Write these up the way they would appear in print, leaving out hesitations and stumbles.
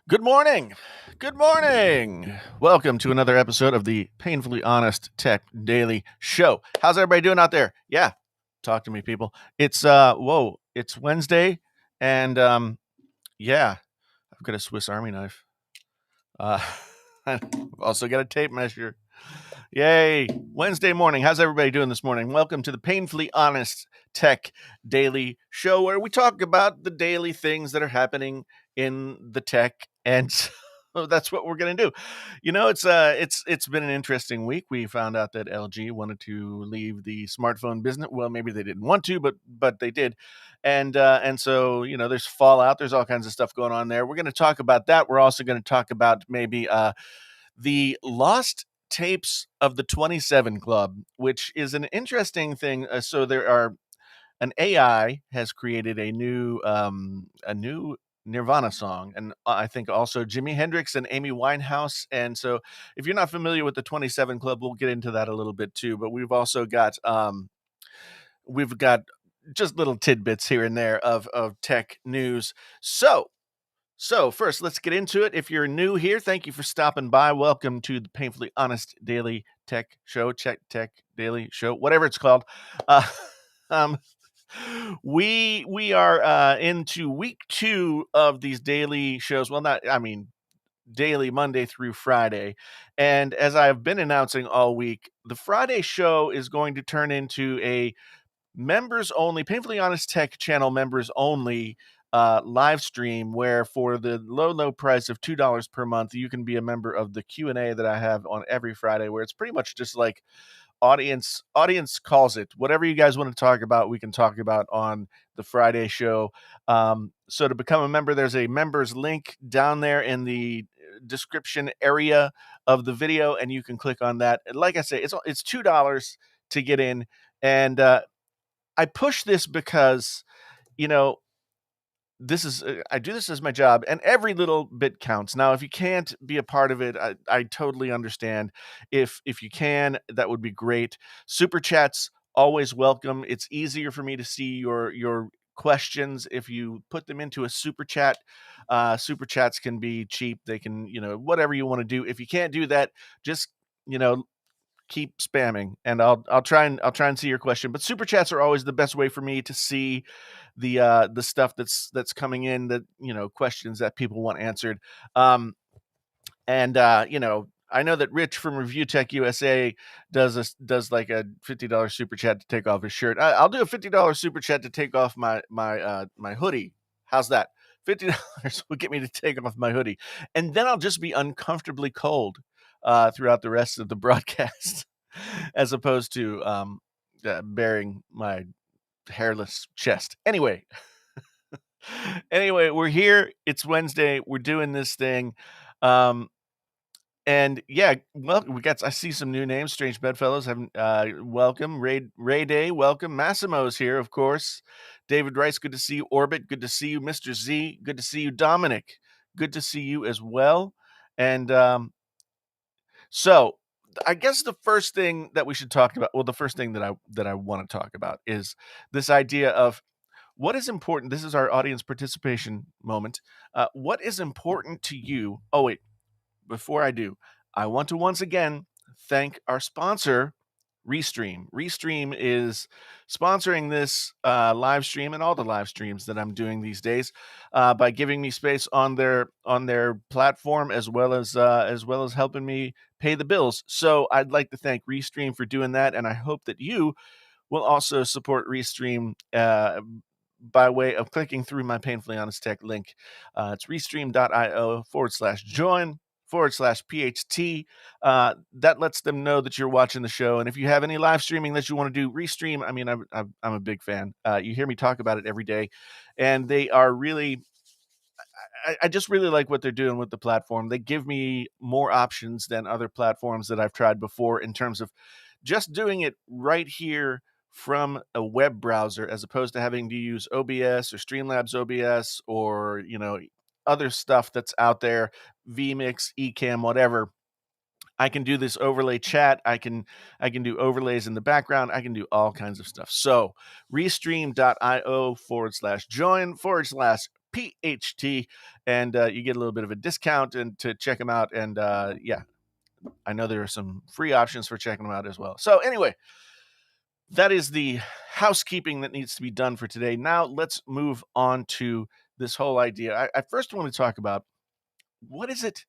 Good morning. Good morning. Welcome to another episode of the Painfully Honest Tech Daily Show. How's everybody doing out there? Yeah, talk to me, people. It's Wednesday, and yeah, I've got a Swiss Army knife. Uh, I've also got a tape measure. Yay! Wednesday morning. How's everybody doing this morning? Welcome to the Painfully Honest Tech Daily Show, where we talk about the daily things that are happening in the tech, and so that's what we're gonna do. It's been an interesting week. We found out that LG wanted to leave the smartphone business. Well, maybe they didn't want to, but they did, and so there's fallout. There's all kinds of stuff going on there. We're going to talk about that. We're also going to talk about maybe the lost tapes of the 27 Club, which is an interesting thing. So there are an AI has created a new Nirvana song, and I think also Jimi Hendrix and Amy Winehouse. And so, if you're not familiar with the 27 Club, we'll get into that a little bit too. But we've also got we've got just little tidbits here and there of tech news. So first, let's get into it. If you're new here, thank you for stopping by. Welcome to the Painfully Honest Daily Tech Show, Check Tech Daily Show, whatever it's called. Uh, um, we are into week 2 of these daily shows. Well, not I mean daily Monday through Friday, and as I've been announcing all week, the Friday show is going to turn into a members only, Painfully Honest Tech channel members only live stream, where for the low price of $2 per month, you can be a member of the Q&A that I have on every Friday, where it's pretty much just like audience calls it. Whatever you guys want to talk about, we can talk about on the Friday show. So to become a member, there's a members link down there in the description area of the video, and you can click on that. And like I say, it's $2 to get in, and I push this because, you know, I do this as my job, and every little bit counts. Now, if you can't be a part of it, I totally understand. If you can, that would be great. Super chats always welcome. It's easier for me to see your questions if you put them into a super chat. Super chats can be cheap. They can, whatever you want to do. If you can't do that, just you know keep spamming, and I'll try and see your question. But super chats are always the best way for me to see the stuff that's coming in, that questions that people want answered. And I know that Rich from Review Tech USA does like a $50 super chat to take off his shirt. I'll do a $50 super chat to take off my hoodie. How's that? $50 will get me to take off my hoodie, and then I'll just be uncomfortably cold throughout the rest of the broadcast, as opposed to bearing my hairless chest. Anyway, we're here. It's Wednesday. We're doing this thing. Um, and yeah, well, I see some new names. Strange Bedfellows have welcome. Ray Day, welcome. Massimo's here, of course. David Rice, good to see you. Orbit, good to see you. Mr. Z, good to see you. Dominic, good to see you as well. And so I guess the first thing that we should talk about, well, the first thing that I want to talk about is this idea of what is important. This is our audience participation moment. What is important to you? Oh, wait, before I do, I want to once again thank our sponsor, Restream. Restream is sponsoring this live stream and all the live streams that I'm doing these days by giving me space on their platform, as well as helping me pay the bills. So I'd like to thank Restream for doing that, and I hope that you will also support Restream by way of clicking through my Painfully Honest Tech link. It's restream.io/join/PHT. That lets them know that you're watching the show. And if you have any live streaming that you want to do, Restream, I mean, I'm a big fan. You hear me talk about it every day. And they are really, I just really like what they're doing with the platform. They give me more options than other platforms that I've tried before, in terms of just doing it right here from a web browser, as opposed to having to use OBS or Streamlabs OBS, or other stuff that's out there, vMix, Ecamm, whatever. I can do this overlay chat. I can do overlays in the background. I can do all kinds of stuff. So restream.io/join/ PHT, and you get a little bit of a discount and to check them out. And yeah, I know there are some free options for checking them out as well. So anyway, that is the housekeeping that needs to be done for today. Now let's move on to this whole idea. I first want to talk about what is it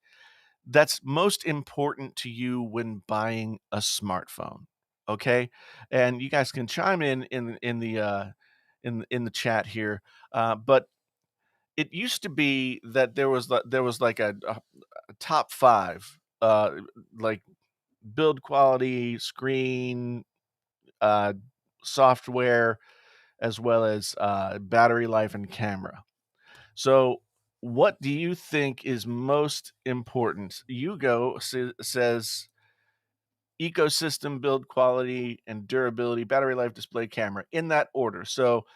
that's most important to you when buying a smartphone. Okay, and you guys can chime in the in the chat here. But it used to be that there was like a top five, like build quality, screen, uh, software, as well as battery life and camera. So, what do you think is most important? Hugo says ecosystem, build quality, and durability, battery life, display, camera, in that order. So,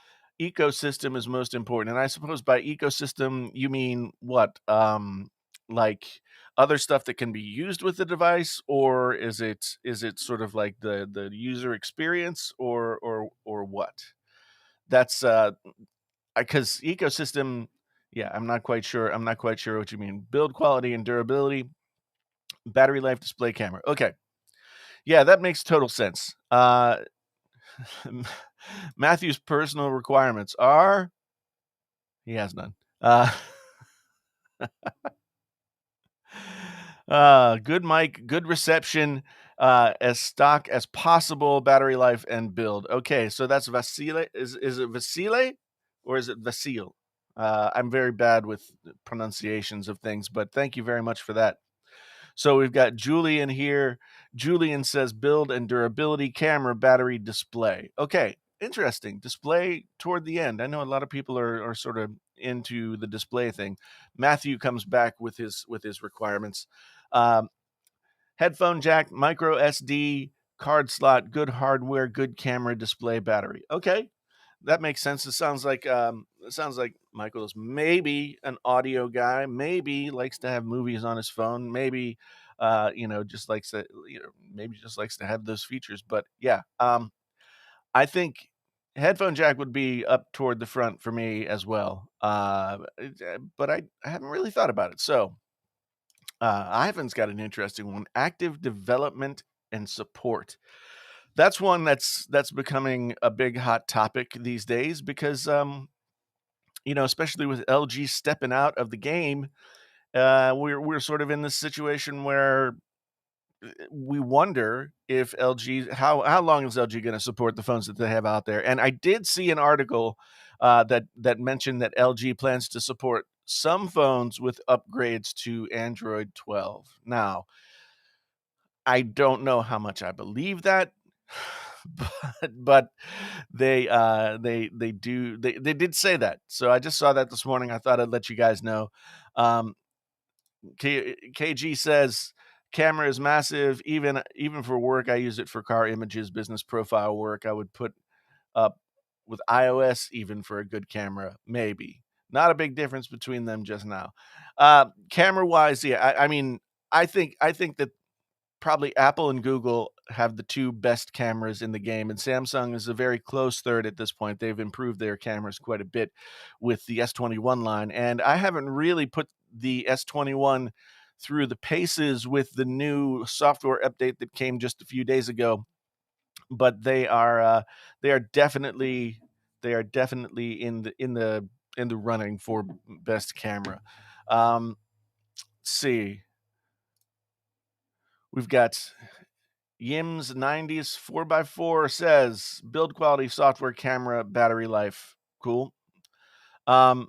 ecosystem is most important, and I suppose by ecosystem you mean what? Like other stuff that can be used with the device, or is it sort of like the user experience, or what? That's because ecosystem. Yeah, I'm not quite sure what you mean. Build quality and durability, battery life, display, camera. Okay. Yeah, that makes total sense. Matthew's personal requirements are he has none. Good mic, good reception, as stock as possible, battery life and build. Okay, so that's Vasile. Is it Vasile or is it Vasile? I'm very bad with pronunciations of things, but thank you very much for that. So we've got Julian here. Julian says build and durability, camera, battery, display. Okay, interesting. Display toward the end. I know a lot of people are sort of into the display thing. Matthew comes back with his requirements. Um, Headphone jack, micro SD, card slot, good hardware, good camera, display, battery. Okay, that makes sense. It sounds like Michael's maybe an audio guy, maybe likes to have movies on his phone, maybe just likes to maybe just likes to have those features. But yeah, I think headphone jack would be up toward the front for me as well. But I haven't really thought about it. So Ivan's got an interesting one: active development and support. That's one that's becoming a big hot topic these days because especially with LG stepping out of the game, we're sort of in this situation where we wonder if LG how long is LG going to support the phones that they have out there. And I did see an article that mentioned that LG plans to support some phones with upgrades to Android 12. Now, I don't know how much I believe that, but they did say that. So I just saw that this morning. I thought I'd let you guys know. Um, KG says camera is massive. Even for work, I use it for car images, business profile work. I would put up with iOS even for a good camera, maybe. Not a big difference between them just now. Camera wise, yeah, I mean, I think that probably Apple and Google have the two best cameras in the game, and Samsung is a very close third at this point. They've improved their cameras quite a bit with the S21 line, and I haven't really put the S21 through the paces with the new software update that came just a few days ago, but they are definitely in the running for best camera. Let's see. We've got Yims 90s 4x4 says build quality, software, camera, battery life. Cool. Um,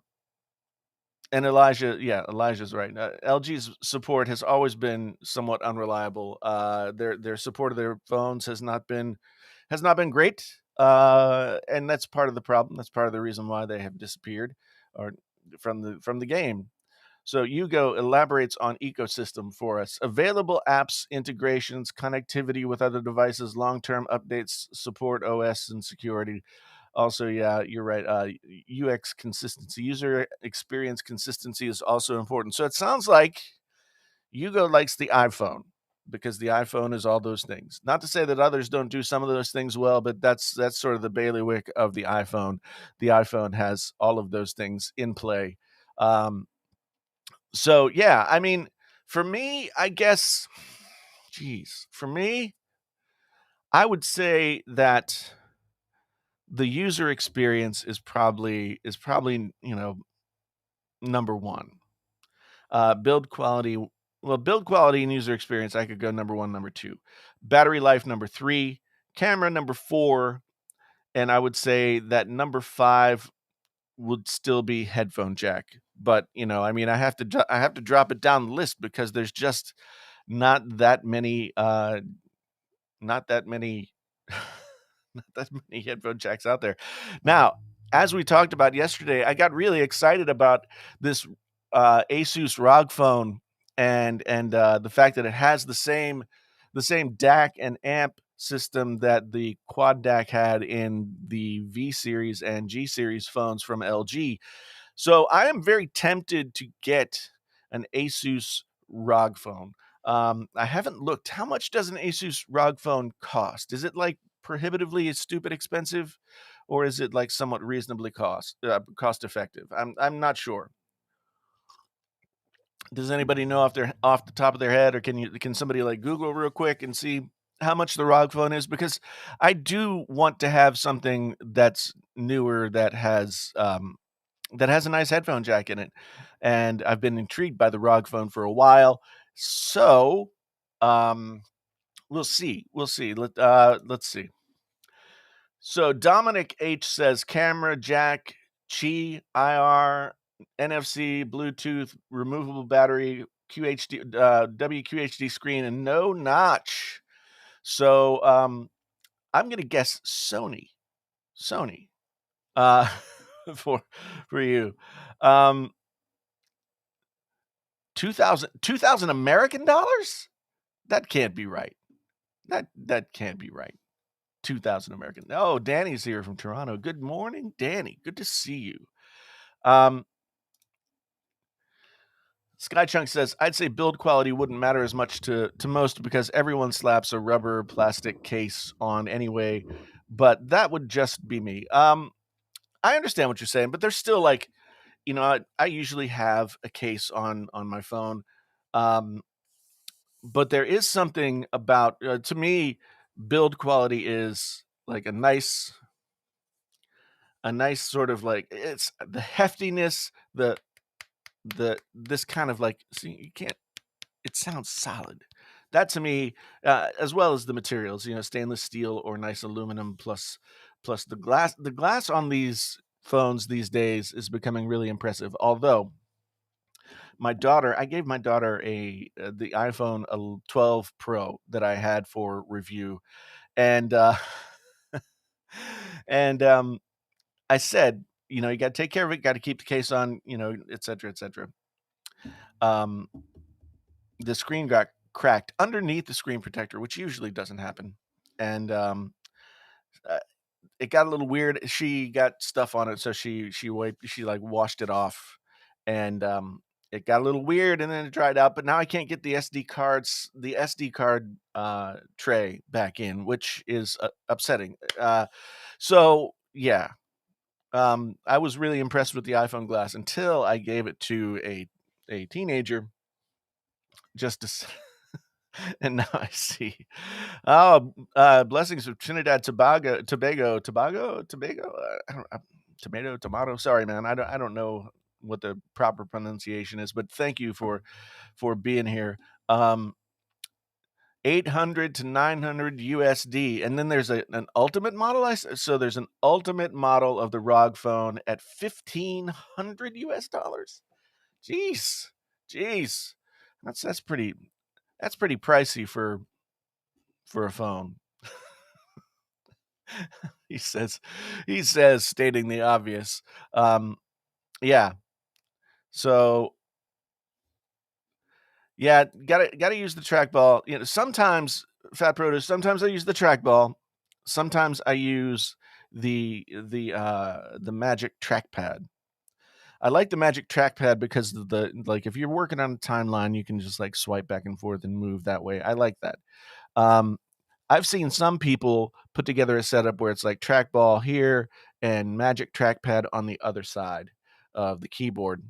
and Elijah's right. LG's support has always been somewhat unreliable. Their support of their phones has not been great. And that's part of the problem. That's part of the reason why they have disappeared or from the game. So Hugo elaborates on ecosystem for us. Available apps, integrations, connectivity with other devices, long-term updates, support OS and security. Also, yeah, you're right. UX consistency, user experience consistency is also important. So it sounds like Hugo likes the iPhone because the iPhone is all those things. Not to say that others don't do some of those things well, but that's sort of the bailiwick of the iPhone. The iPhone has all of those things in play. Um, so yeah, I mean, for me, I guess, geez, for me, I would say that the user experience is probably number one. Build quality, well, build quality and user experience, I could go number one, number two. Battery life, number three. Camera, number four. And I would say that number five would still be headphone jack. But I mean, I have to drop it down the list because there's just not that many not that many not that many headphone jacks out there. Now, as we talked about yesterday, I got really excited about this Asus ROG phone, and the fact that it has the same DAC and amp system that the quad DAC had in the V series and G series phones from LG. So I am very tempted to get an Asus ROG phone. I haven't looked. How much does an Asus ROG phone cost? Is it like prohibitively stupid expensive, or is it like somewhat reasonably cost effective? I'm not sure. Does anybody know off the top of their head, or can somebody like Google real quick and see how much the ROG phone is? Because I do want to have something that's newer that has a nice headphone jack in it, and I've been intrigued by the ROG phone for a while. So, um, we'll see. We'll see. Let's see. So Dominic H says camera jack, Qi, IR, NFC, Bluetooth, removable battery, QHD, WQHD screen, and no notch. So I'm gonna guess Sony. Sony. Uh, for you. Um, 2,000 American dollars? That can't be right. That can't be right. 2,000 American. Oh, Danny's here from Toronto. Good morning, Danny. Good to see you. Um, Skychunk says, I'd say build quality wouldn't matter as much to most because everyone slaps a rubber plastic case on anyway, but that would just be me. I understand what you're saying, but there's still like, I usually have a case on my phone. Um, but there is something about to me, build quality is like a nice sort of like, it's the heftiness, the this kind of like, see, you can't, it sounds solid. That to me, as well as the materials, stainless steel or nice aluminum, plus the glass on these phones these days is becoming really impressive. Although I gave my daughter the iPhone 12 Pro that I had for review, and and I said, you got to take care of it, got to keep the case on, et cetera, et cetera. Um, the screen got cracked underneath the screen protector, which usually doesn't happen, and uh, it got a little weird. She got stuff on it, so she like washed it off, and it got a little weird, and then it dried out. But now I can't get the SD card tray back in, which is upsetting. So yeah, I was really impressed with the iPhone glass until I gave it to a teenager just to. And now I see. Oh, blessings of Trinidad, Tobago. I don't, tomato. Sorry, man. I don't know what the proper pronunciation is, but thank you for being here. 800 to 900 USD, and then there's an ultimate model. So there's an ultimate model of the ROG phone at 1,500 US dollars. Jeez, that's pretty pricey for a phone. he says, stating the obvious. Yeah. So yeah, gotta use the trackball. Sometimes Fat Produce. Sometimes I use the trackball. Sometimes I use the Magic Trackpad. I like the Magic Trackpad because of the like if you're working on a timeline, you can just like swipe back and forth and move that way. I like that. Um, I've seen some people put together a setup where it's like trackball here and Magic Trackpad on the other side of the keyboard.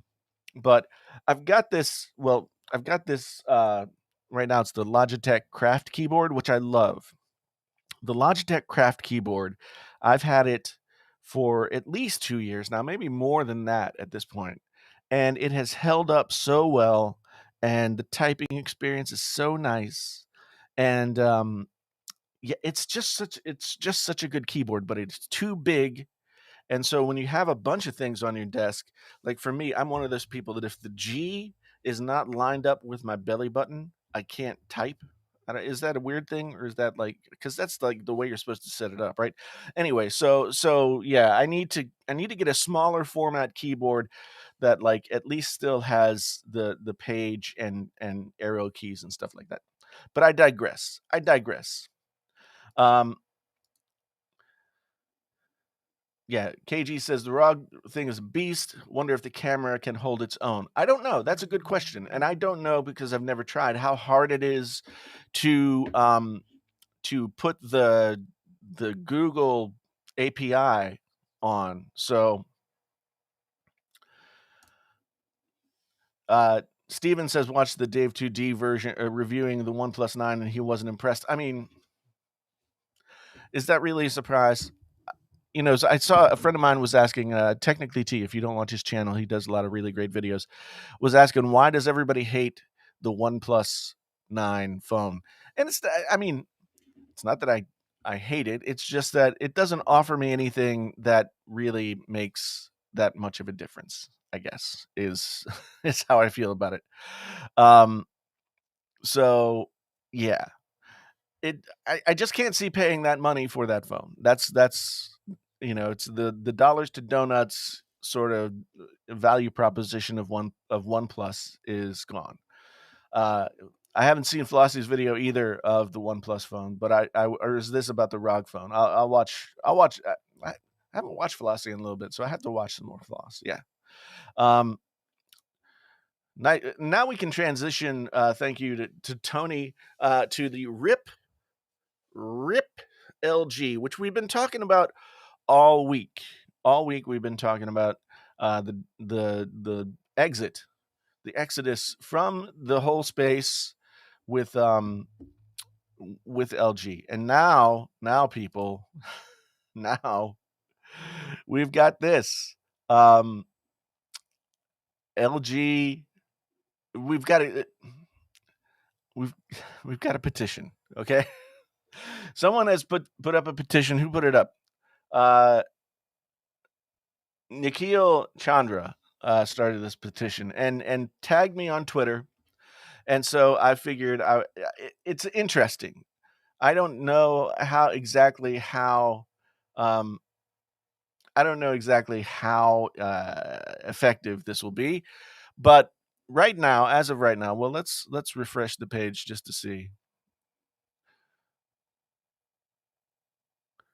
But I've got this. Well, I've got this. Right now, it's the Logitech Craft keyboard, which I love. The Logitech Craft keyboard, I've had it for at least 2 years now, maybe more than that at this point, and it has held up so well. And the typing experience is so nice. And yeah, it's just such a good keyboard, but it's too big. And so when you have a bunch of things on your desk, like for me, I'm one of those people that if the G is not lined up with my belly button, I can't type. Is that a weird thing, or is that like, because that's like the way you're supposed to set it up, right? Anyway, so yeah, I need to get a smaller format keyboard that like at least still has the page and arrow keys and stuff like that. But I digress. I digress. Um, Yeah, KG says the ROG thing is a beast. Wonder if the camera can hold its own. I don't know. That's a good question, and I don't know because I've never tried how hard it is to put the Google API on. So Steven says watch the Dave 2D version reviewing the OnePlus 9 and he wasn't impressed. I mean, is that really a surprise? So I saw a friend of mine was asking, Technically T, if you don't watch his channel, he does a lot of really great videos, was asking why does everybody hate the OnePlus 9 phone? And I mean, it's not that I hate it. It's just that it doesn't offer me anything that really makes that much of a difference, I guess, is is how I feel about it. Um, so yeah, I just can't see paying that money for that phone. It's the dollars to donuts sort of value proposition of OnePlus is gone. Uh, I haven't seen Flossie's video either of the OnePlus phone, but or is this about the ROG phone? I'll watch. I'll watch. I haven't watched Flossie in a little bit, so I have to watch some more Floss. Yeah. Um, now we can transition. Thank you to Tony to the RIP LG, which we've been talking about all week. All week we've been talking about the exit, the exodus from the whole space with LG. And now people, now we've got this. LG, we've got a we've we've got a petition, okay? Someone has put up a petition. Who put it up? Nikhil Chandra started this petition and tagged me on Twitter, and so I figured it's interesting. I don't know um, how effective this will be, but as of right now, well, let's refresh the page just to see.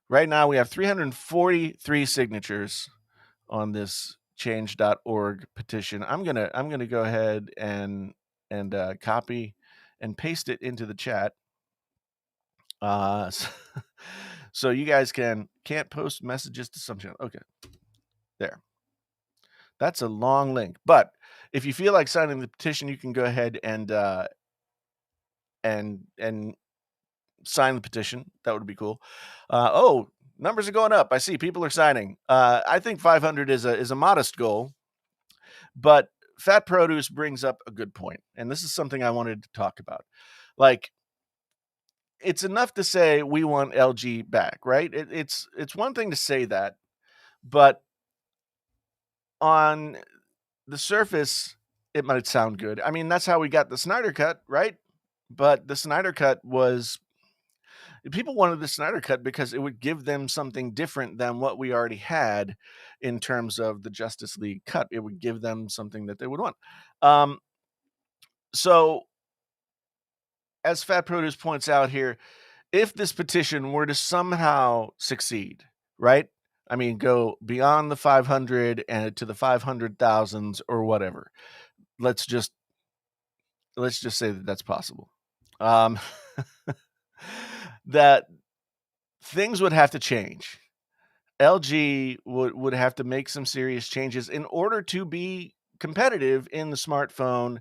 Right now, we have 343 signatures on this change.org petition. I'm gonna go ahead and copy and paste it into the chat. So, so you guys can't post messages to some channel. Okay, there. That's a long link, but if you feel like signing the petition, you can go ahead and sign the petition. That would be cool. Oh, numbers are going up. I see people are signing. I think 500 is a modest goal. But Fat Produce brings up a good point, and this is something I wanted to talk about. Like, it's enough to say we want LG back, right? It's one thing to say that, but on the surface, it might sound good. I mean, that's how we got the Snyder Cut, right? But the Snyder Cut was people wanted the Snyder Cut because it would give them something different than what we already had in terms of the Justice League cut. It would give them something that they would want. So as Fat Produce points out here, if this petition were to somehow succeed, right? I mean, go beyond the 500 and to the 500,000s or whatever. Let's just say that that's possible. Um, that things would have to change. LG would have to make some serious changes in order to be competitive in the smartphone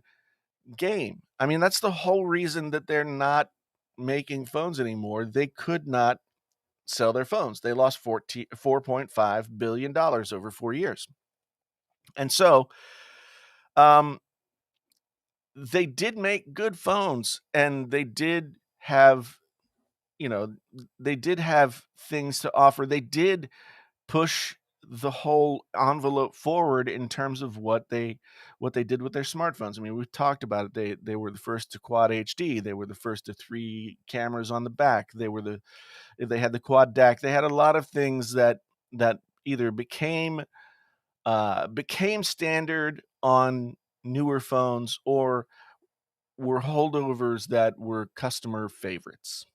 game. I mean, that's the whole reason that they're not making phones anymore. They could not sell their phones. They lost $4.5 billion over 4 years. And so, um, they did make good phones, and they did have, you know, they did have things to offer. They did push the whole envelope forward in terms of what they did with their smartphones. I mean, we've talked about it. They were the first to quad HD. They were the first to 3 cameras on the back. They had the quad DAC. They had a lot of things that either became standard on newer phones, or were holdovers that were customer favorites.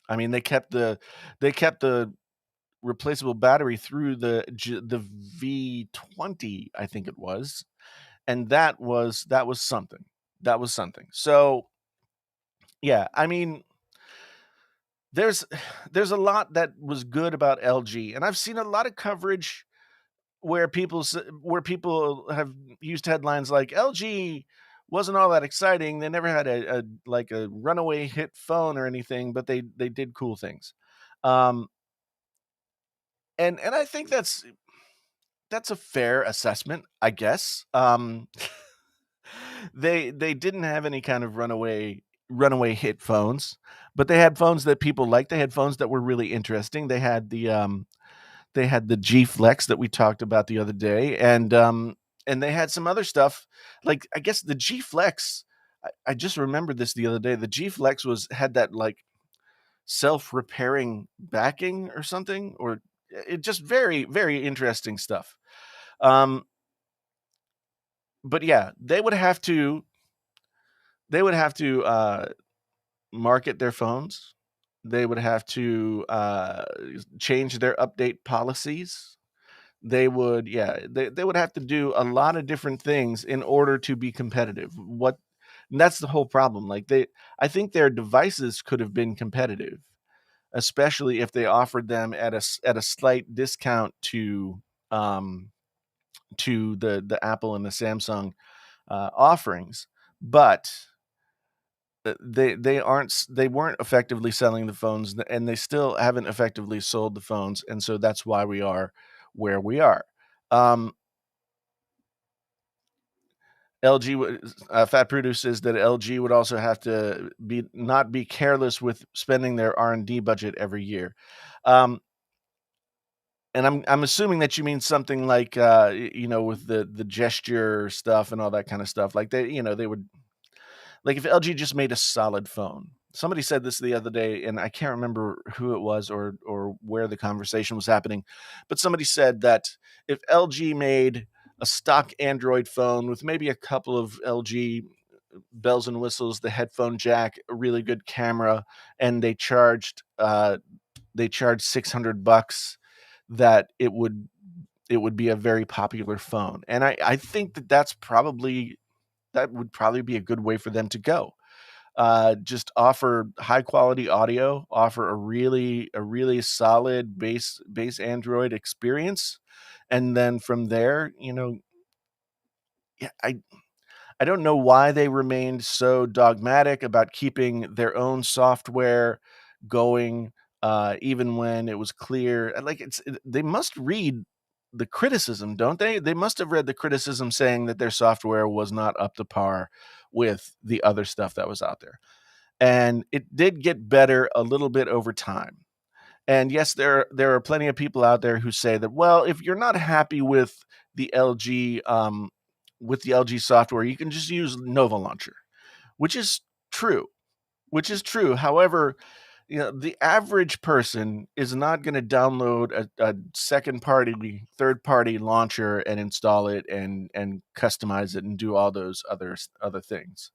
I mean, they kept the replaceable battery through the V20, I think it was, and that was something. That was something. So, yeah, I mean, there's there's a lot that was good about LG, and I've seen a lot of coverage where people have used headlines like LG wasn't all that exciting. They never had a runaway hit phone or anything, but they did cool things. Um, and I think that's a fair assessment, I guess. They didn't have any kind of runaway hit phones, but they had phones that people liked. They had phones that were really interesting. They had the G Flex that we talked about the other day, and they had some other stuff. Like, I guess the G Flex, I just remembered this the other day. The G Flex had that, like, self-repairing backing or something, or it just very, very interesting stuff. Um, but yeah, they would have to market their phones. They would have to change their update policies. They would have to do a lot of different things in order to be competitive. And that's the whole problem. Like, I think their devices could have been competitive, especially if they offered them at a slight discount um to the Apple and the Samsung offerings. But they weren't effectively selling the phones, and they still haven't effectively sold the phones, and so that's why we are where we are. Um, Fat Produce says that LG would also have to not be careless with spending their R&D budget every year. Um, and I'm assuming that you mean something like, with the gesture stuff and all that kind of stuff. Like, they would, like, if LG just made a solid phone. Somebody said this the other day, and I can't remember who it was or where the conversation was happening, but somebody said that if LG made a stock Android phone with maybe a couple of LG bells and whistles, the headphone jack, a really good camera, and they charged $600, that it would be a very popular phone. And I think that would probably be a good way for them to go. Just offer high quality audio, offer a really solid base Android experience, and then from there, yeah, I don't know why they remained so dogmatic about keeping their own software going, even when it was clear. Like, they must read the criticism, don't they? They must have read the criticism saying that their software was not up to par with the other stuff that was out there. And it did get better a little bit over time. And yes, there are plenty of people out there who say that, well, if you're not happy the LG with the LG software, you can just use Nova Launcher, which is true. Which is true. However, the average person is not going to download a second party, third party launcher and install it and customize it and do all those other things.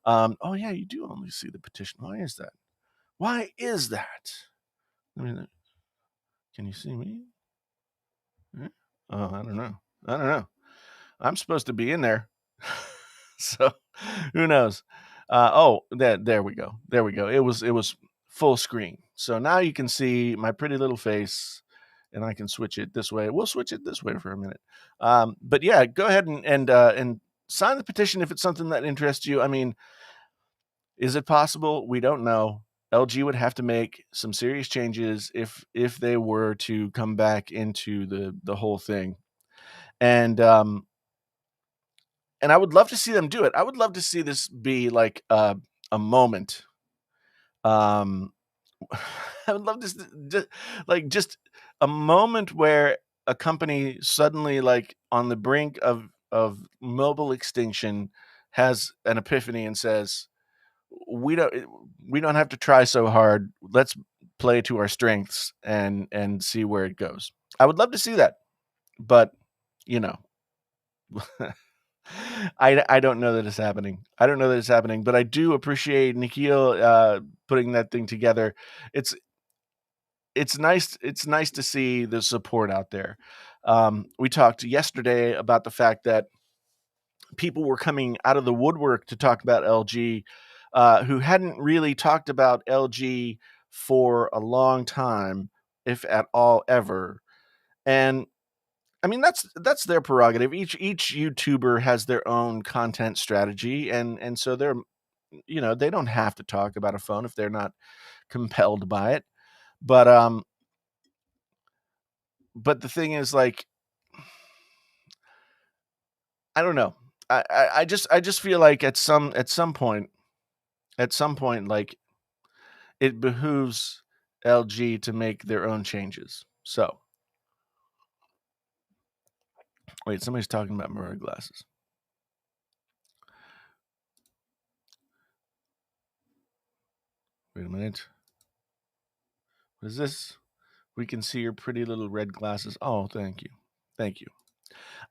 Oh yeah, you do only see the petition. Why is that? Why is that? I mean, can you see me? Eh? Oh, I don't know. I don't know. I'm supposed to be in there. So who knows? There we go. There we go. It was full screen. So now you can see my pretty little face. and I can switch it this way. We'll switch it this way for a minute. But yeah, go ahead and sign the petition if it's something that interests you. I mean, is it possible? We don't know. LG would have to make some serious changes if they were to come back into the whole thing. And I would love to see them do it. I would love to see this be like a moment. Um, I would love to just a moment where a company suddenly, like on the brink of mobile extinction, has an epiphany and says, we don't we don't have to try so hard. Let's play to our strengths and see where it goes. I would love to see that, but you know, I don't know that it's happening. I don't know that it's happening, but I do appreciate Nikhil putting that thing together. It's it's nice to see the support out there. We talked yesterday about the fact that people were coming out of the woodwork to talk about LG, who hadn't really talked about LG for a long time, if at all ever. And I mean that's their prerogative. Each YouTuber has their own content strategy, and so they're they don't have to talk about a phone if they're not compelled by it. But but the thing is, like, I don't know. I just feel like at some point, like, it behooves LG to make their own changes. So wait, somebody's talking about mirror glasses. Wait a minute. What is this? We can see your pretty little red glasses. Oh, thank you. Thank you.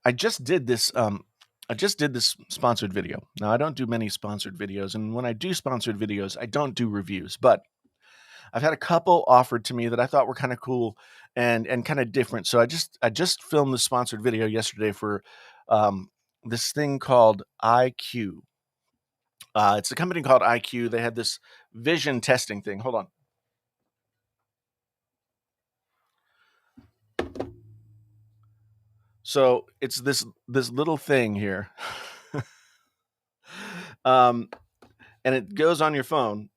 I just did this sponsored video. Now I don't do many sponsored videos, and when I do sponsored videos, I don't do reviews, but I've had a couple offered to me that I thought were kind of cool and kind of different. So I just filmed the sponsored video yesterday for this thing called IQ. It's a company called IQ. They had this vision testing thing. Hold on. So it's this little thing here, um, and it goes on your phone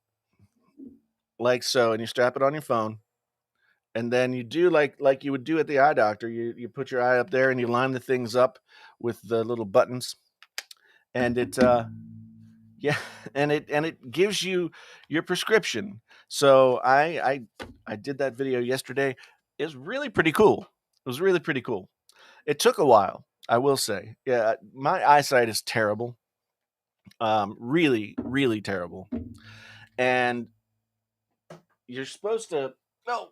like so, and you strap it on your phone, and then you do like you would do at the eye doctor. You put your eye up there and you line the things up with the little buttons, and it yeah, and it gives you your prescription. So I did that video yesterday. It was really pretty cool. It was really pretty cool. It took a while, I will say. Yeah, my eyesight is terrible. Really, really terrible. And you're supposed to no,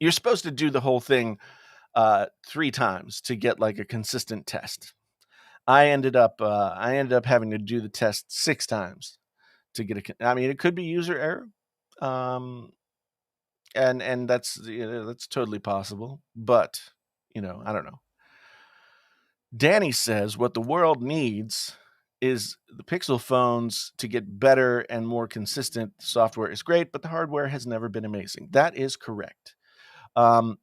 you're supposed to do the whole thing 3 times to get like a consistent test. I ended up having to do the test 6 times to get I mean, it could be user error. Um, and that's that's totally possible, but I don't know. Danny says what the world needs is the Pixel phones to get better and more consistent. The software is great, but the hardware has never been amazing. That is correct. Um,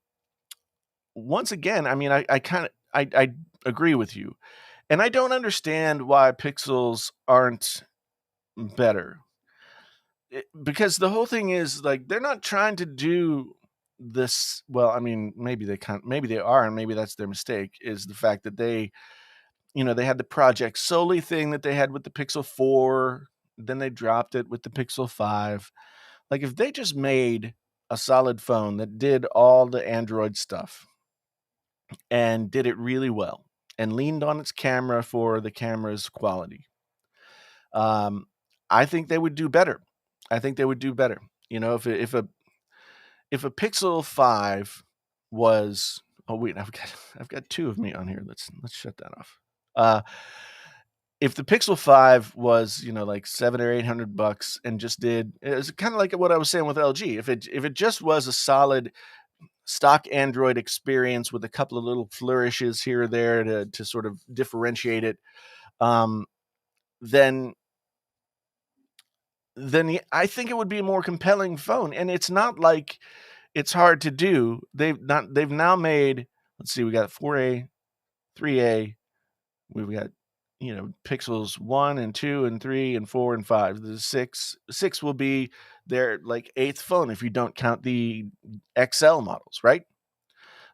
Once again, I mean, I kind of I agree with you, and I don't understand why Pixels aren't better. Because the whole thing is like they're not trying to do this. Well, I mean, maybe they are, and maybe that's their mistake. Is the fact that they had the Project Soli thing that they had with the Pixel 4, then they dropped it with the Pixel 5. Like, if they just made a solid phone that did all the Android stuff and did it really well and leaned on its camera for the camera's quality, um, I think they would do better. I think they would do better. If a Pixel 5 was oh wait, I've got 2 of me on here. Let's shut that off. Uh, if the Pixel 5 was, like 7 or 800 bucks and just did it's kind of like what I was saying with LG. If it just was a solid stock Android experience with a couple of little flourishes here or there to sort of differentiate it, um, then I think it would be a more compelling phone. And it's not like it's hard to do. They've now made, let's see, we got 4A, 3A, we've got, Pixels 1 and 2 and 3 and 4 and 5. The 6 will be their like eighth phone if you don't count the XL models, right?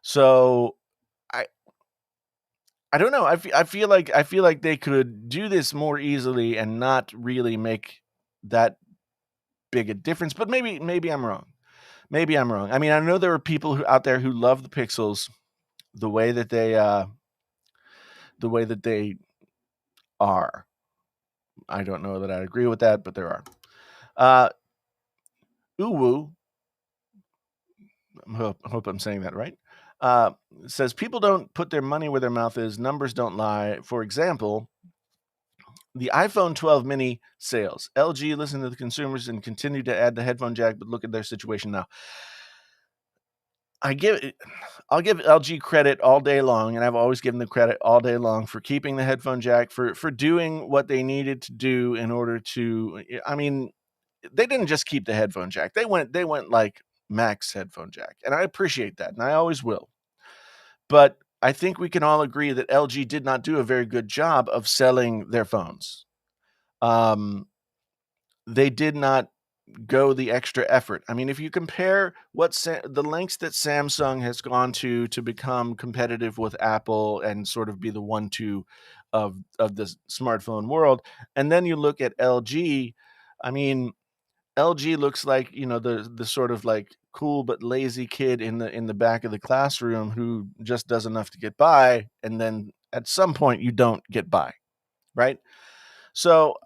So I I don't know. I feel like they could do this more easily and not really make that big a difference, but maybe I'm wrong. Maybe I'm wrong. I mean, I know there are people out there who love the Pixels the way that they are. I don't know that I agree with that, but there are. Uh, Uwu, hope I'm saying that right. Uh, Says people don't put their money where their mouth is. Numbers don't lie. For example, the iPhone 12 mini sales. LG listened to the consumers and continued to add the headphone jack, but look at their situation now. I give I'll give LG credit all day long, and I've always given them credit all day long for keeping the headphone jack, for doing what they needed to do in order to. I mean, they didn't just keep the headphone jack. They went like max headphone jack, and I appreciate that, and I always will. But I think we can all agree that LG did not do a very good job of selling their phones. Um, they did not go the extra effort. I mean, if you compare the lengths that Samsung has gone to become competitive with Apple and sort of be the one-two of the smartphone world, and then you look at LG, I mean, LG looks like, the sort of like cool but lazy kid in the back of the classroom who just does enough to get by, and then at some point you don't get by, right? So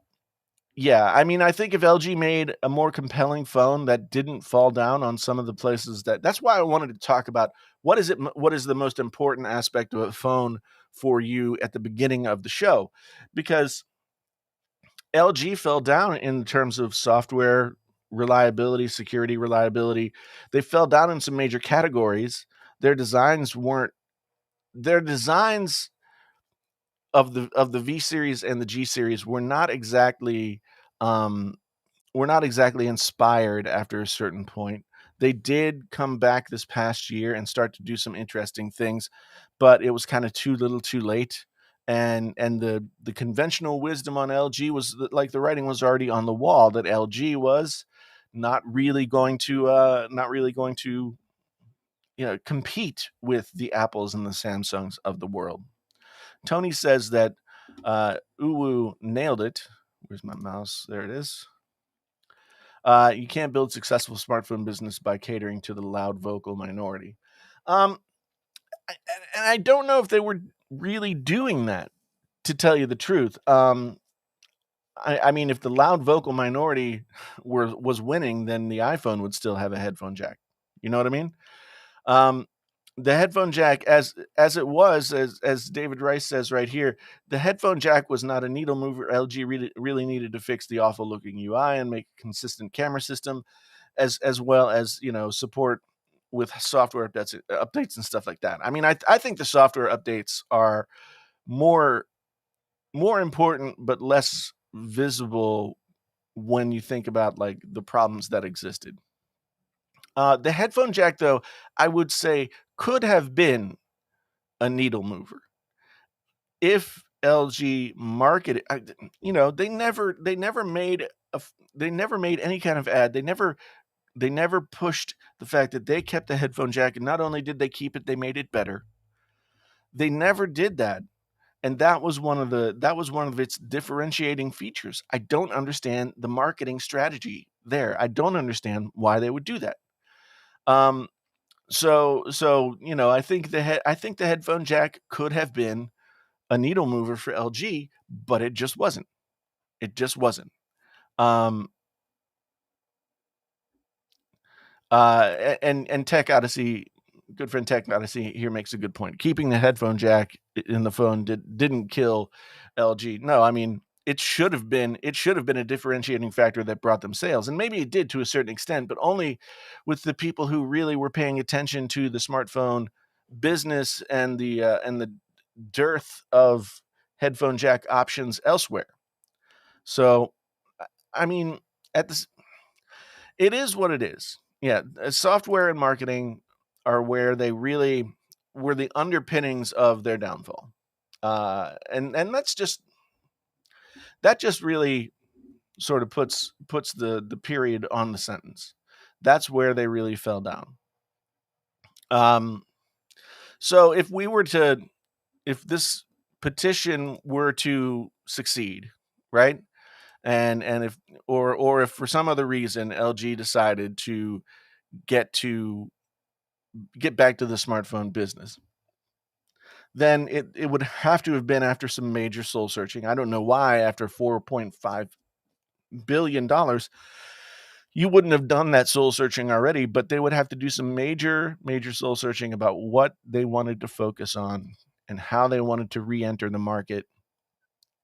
yeah, I mean, I think if LG made a more compelling phone that didn't fall down on some of the places that's why I wanted to talk about what is the most important aspect of a phone for you at the beginning of the show, because LG fell down in terms of software reliability, security reliability. They fell down in some major categories. Their designs weren't their designs of the V series and the G series um were not exactly inspired after a certain point. They did come back this past year and start to do some interesting things, but it was kind of too little, too late. And the conventional wisdom on LG was that, like, the writing was already on the wall, that LG was not really going to compete with the Apples and the Samsungs of the world. Tony says that Uwu nailed it. Where's my mouse? There it is. You can't build successful smartphone business by catering to the loud vocal minority. Um, and I don't know if they were really doing that, to tell you the truth. I mean, if the loud vocal minority was winning, then the iPhone would still have a headphone jack. You know what I mean? Um, the headphone jack, as it was, as David Rice says right here, the headphone jack was not a needle mover. LG really needed to fix the awful looking UI and make a consistent camera system, as well as support with software updates and stuff like that. I mean, I think the software updates are more more important but less visible when you think about like the problems that existed. The headphone jack, though, I would say could have been a needle mover if LG marketed. They never made any kind of ad. They never pushed the fact that they kept the headphone jack, and not only did they keep it, they made it better. They never did that, and that was one of its differentiating features. I don't understand the marketing strategy there. I don't understand why they would do that. Um, I think the headphone jack could have been a needle mover for LG, but it just wasn't. It just wasn't. Um, and Tech Odyssey, good friend Tech Odyssey here makes a good point. Keeping the headphone jack in the phone didn't kill LG. No, I mean, it should have been a differentiating factor that brought them sales, and maybe it did to a certain extent, but only with the people who really were paying attention to the smartphone business and the dearth of headphone jack options elsewhere. So, I mean, at this, it is what it is. Yeah, software and marketing are where they really were the underpinnings of their downfall. And that just really sort of puts the period on the sentence. That's where they really fell down. Um, so if this petition were to succeed, right? And if or if for some other reason LG decided to get to get back to the smartphone business, then it would have to have been after some major soul searching. I don't know why after $4.5 billion you wouldn't have done that soul searching already, but they would have to do some major soul searching about what they wanted to focus on and how they wanted to re-enter the market.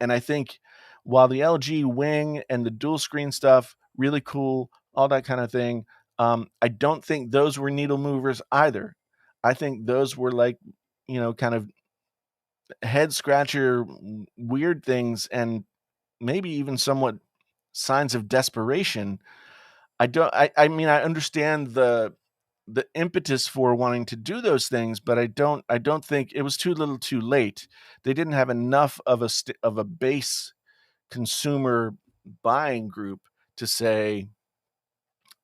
And I think while the LG Wing and the dual screen stuff, really cool, all that kind of thing, I don't think those were needle movers either. I think those were like, kind of head scratcher, weird things, and maybe even somewhat signs of desperation. I mean, I understand the impetus for wanting to do those things, but I don't think it was too little too late. They didn't have enough of a base consumer buying group to say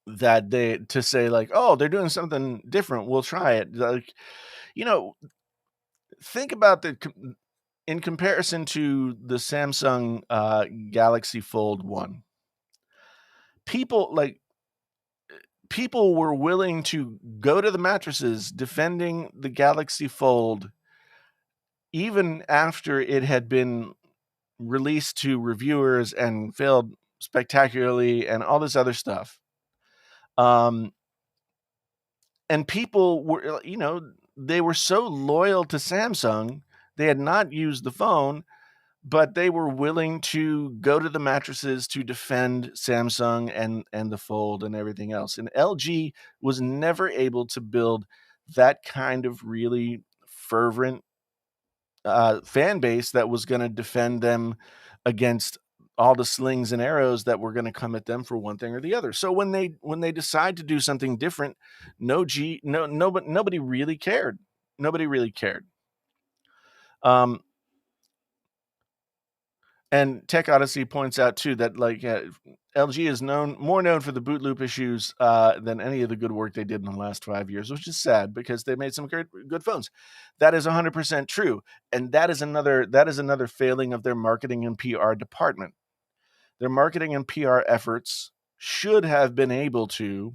like, oh, they're doing something different, we'll try it. Like, you know think about in comparison to the Samsung Galaxy Fold 1, people like people were willing to go to the mattresses defending the Galaxy Fold even after it had been released to reviewers and failed spectacularly and all this other stuff. Um, and people were, they were so loyal to Samsung, they had not used the phone, but they were willing to go to the mattresses to defend Samsung and the Fold and everything else. And LG was never able to build that kind of really fervent fan base that was going to defend them against all the slings and arrows that were going to come at them for one thing or the other. So when they decide to do something different, nobody really cared. Nobody really cared. Um, And Tech Odyssey points out too that LG is more known for the boot loop issues than any of the good work they did in the last 5 years, which is sad because they made some good phones. That is 100% true, and that is another failing of their marketing and PR department. Their marketing and PR efforts should have been able to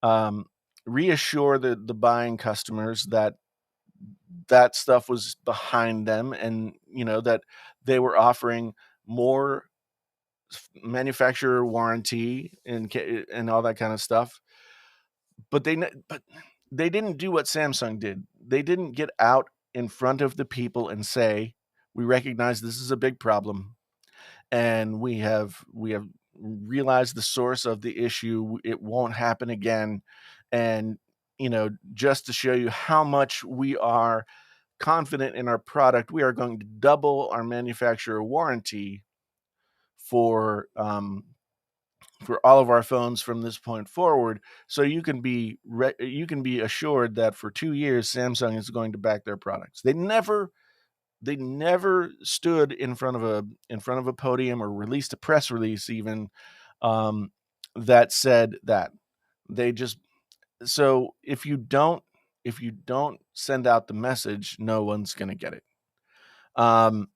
um, reassure the buying customers that that stuff was behind them, and that they were offering more manufacturer warranty and all that kind of stuff. But they didn't do what Samsung did. They didn't get out in front of the people and say, "We recognize this is a big problem, and we have realized the source of the issue. It won't happen again." And just to show you how much we are confident in our product, we are going to double our manufacturer warranty for for all of our phones from this point forward. So you can be assured that for 2 years Samsung is going to back their products. They never stood in front of a podium or released a press release even that said that. They just so if you don't send out the message, no one's going to get it. Um,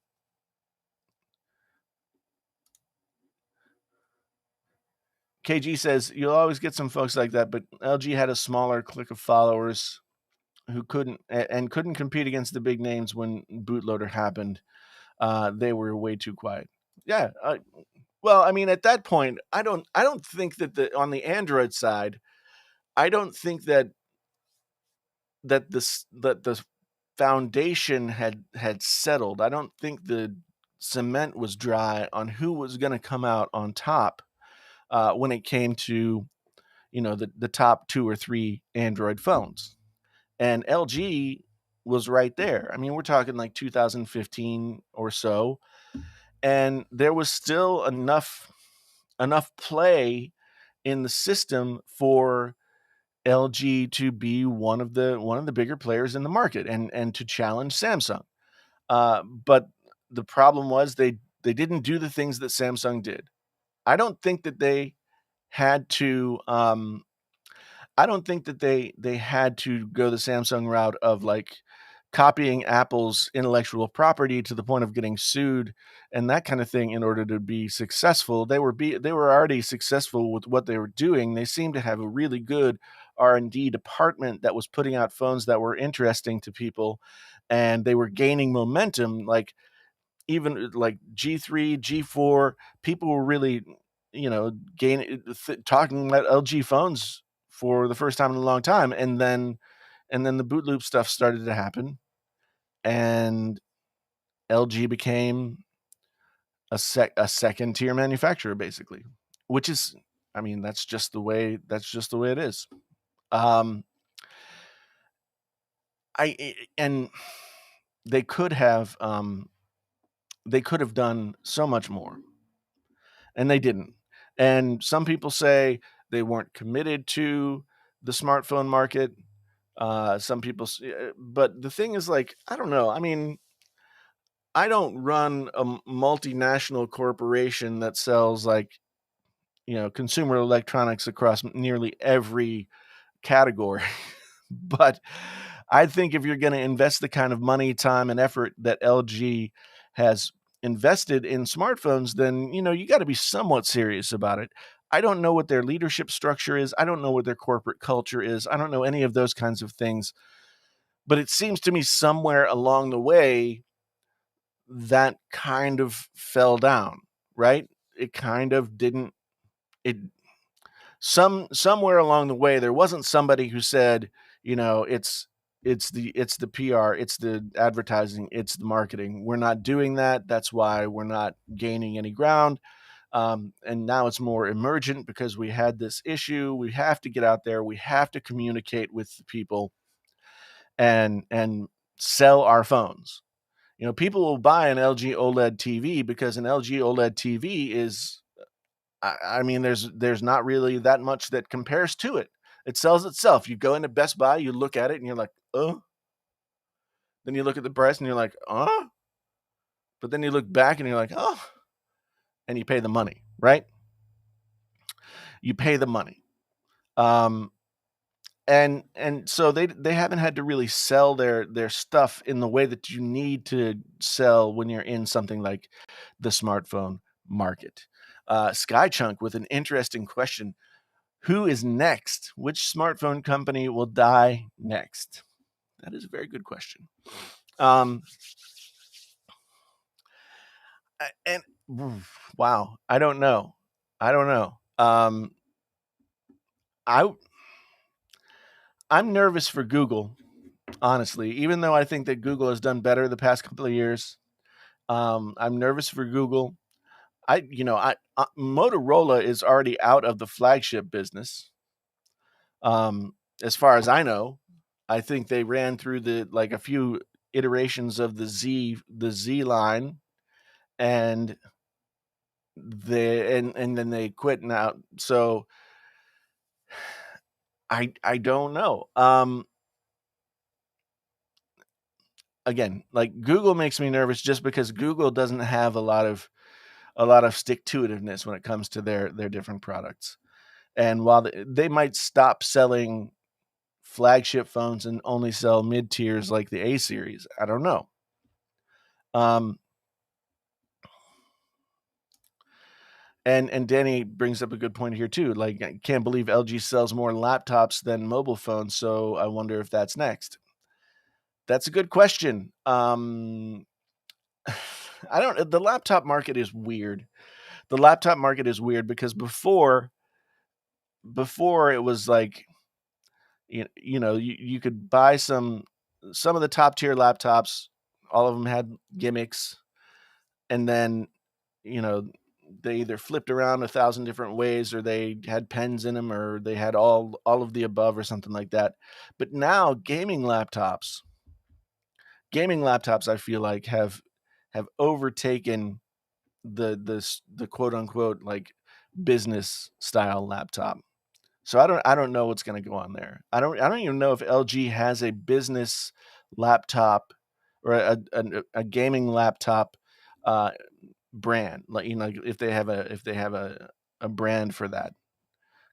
KG says you'll always get some folks like that, but LG had a smaller clique of followers who couldn't compete against the big names when Bootloader happened. They were way too quiet. Yeah. Well, I mean, at that point, I don't think that on the Android side, I don't think that the foundation had settled. I don't think the cement was dry on who was going to come out on top when it came to the top two or three Android phones. And LG was right there. I mean, we're talking like 2015 or so, and there was still enough play in the system for LG to be one of the bigger players in the market and to challenge Samsung. But the problem was they didn't do the things that Samsung did. I don't think that they had to. I don't think that they had to go the Samsung route of like copying Apple's intellectual property to the point of getting sued and that kind of thing in order to be successful. They were already successful with what they were doing. They seemed to have a really good R&D department that was putting out phones that were interesting to people, and they were gaining momentum. Like even like G3, G4, people were really, talking about LG phones for the first time in a long time, and then the boot loop stuff started to happen, and LG became a second tier manufacturer basically, which is, I mean, that's just the way it is. Um, and they could have done so much more, and they didn't. And some people say they weren't committed to the smartphone market. Some people, but the thing is, like, I don't know. I mean, I don't run a multinational corporation that sells like consumer electronics across nearly every category. But I think if you're going to invest the kind of money, time, and effort that LG has invested in smartphones, then you got to be somewhat serious about it. I don't know what their leadership structure is. I don't know what their corporate culture is. I don't know any of those kinds of things. But it seems to me somewhere along the way that kind of fell down, right? It kind of didn't. It somewhere along the way there wasn't somebody who said, it's the PR, it's the advertising, it's the marketing. We're not doing that. That's why we're not gaining any ground. And now it's more emergent because we had this issue. We have to get out there. We have to communicate with the people and sell our phones. People will buy an LG OLED TV because an LG OLED TV is, I mean, there's not really that much that compares to it. It sells itself. You go into Best Buy, you look at it, and you're like, oh. Then you look at the price, and you're like, oh. But then you look back, and you're like, oh. And you pay the money, right? You pay the money. And so they haven't had to really sell their stuff in the way that you need to sell when you're in something like the smartphone market. Skychunk with an interesting question: who is next? Which smartphone company will die next? That is a very good question. Um, and wow, I don't know. I don't know. I I'm nervous for Google, honestly. Even though I think that Google has done better the past couple of years, I'm nervous for Google. Motorola is already out of the flagship business. As far as I know, I think they ran through a few iterations of the Z line, and and then they quit now. So I don't know. Again, like, Google makes me nervous just because Google doesn't have a lot of stick to itiveness when it comes to their different products. And while they might stop selling flagship phones and only sell mid tiers like the A series, I don't know. Um, and Danny brings up a good point here too. Like, I can't believe LG sells more laptops than mobile phones, so I wonder if that's next. That's a good question. I don't. The laptop market is weird. The laptop market is weird because before it was like, you could buy some of the top tier laptops. All of them had gimmicks, and then you know they either flipped around 1,000 different ways, or they had pens in them, or they had all of the above, or something like that. But now gaming laptops, I feel like have overtaken the quote unquote like business style laptop. So I don't know what's going to go on there. I don't even know if LG has a business laptop or a gaming laptop uh, brand. Like, if they have a brand for that,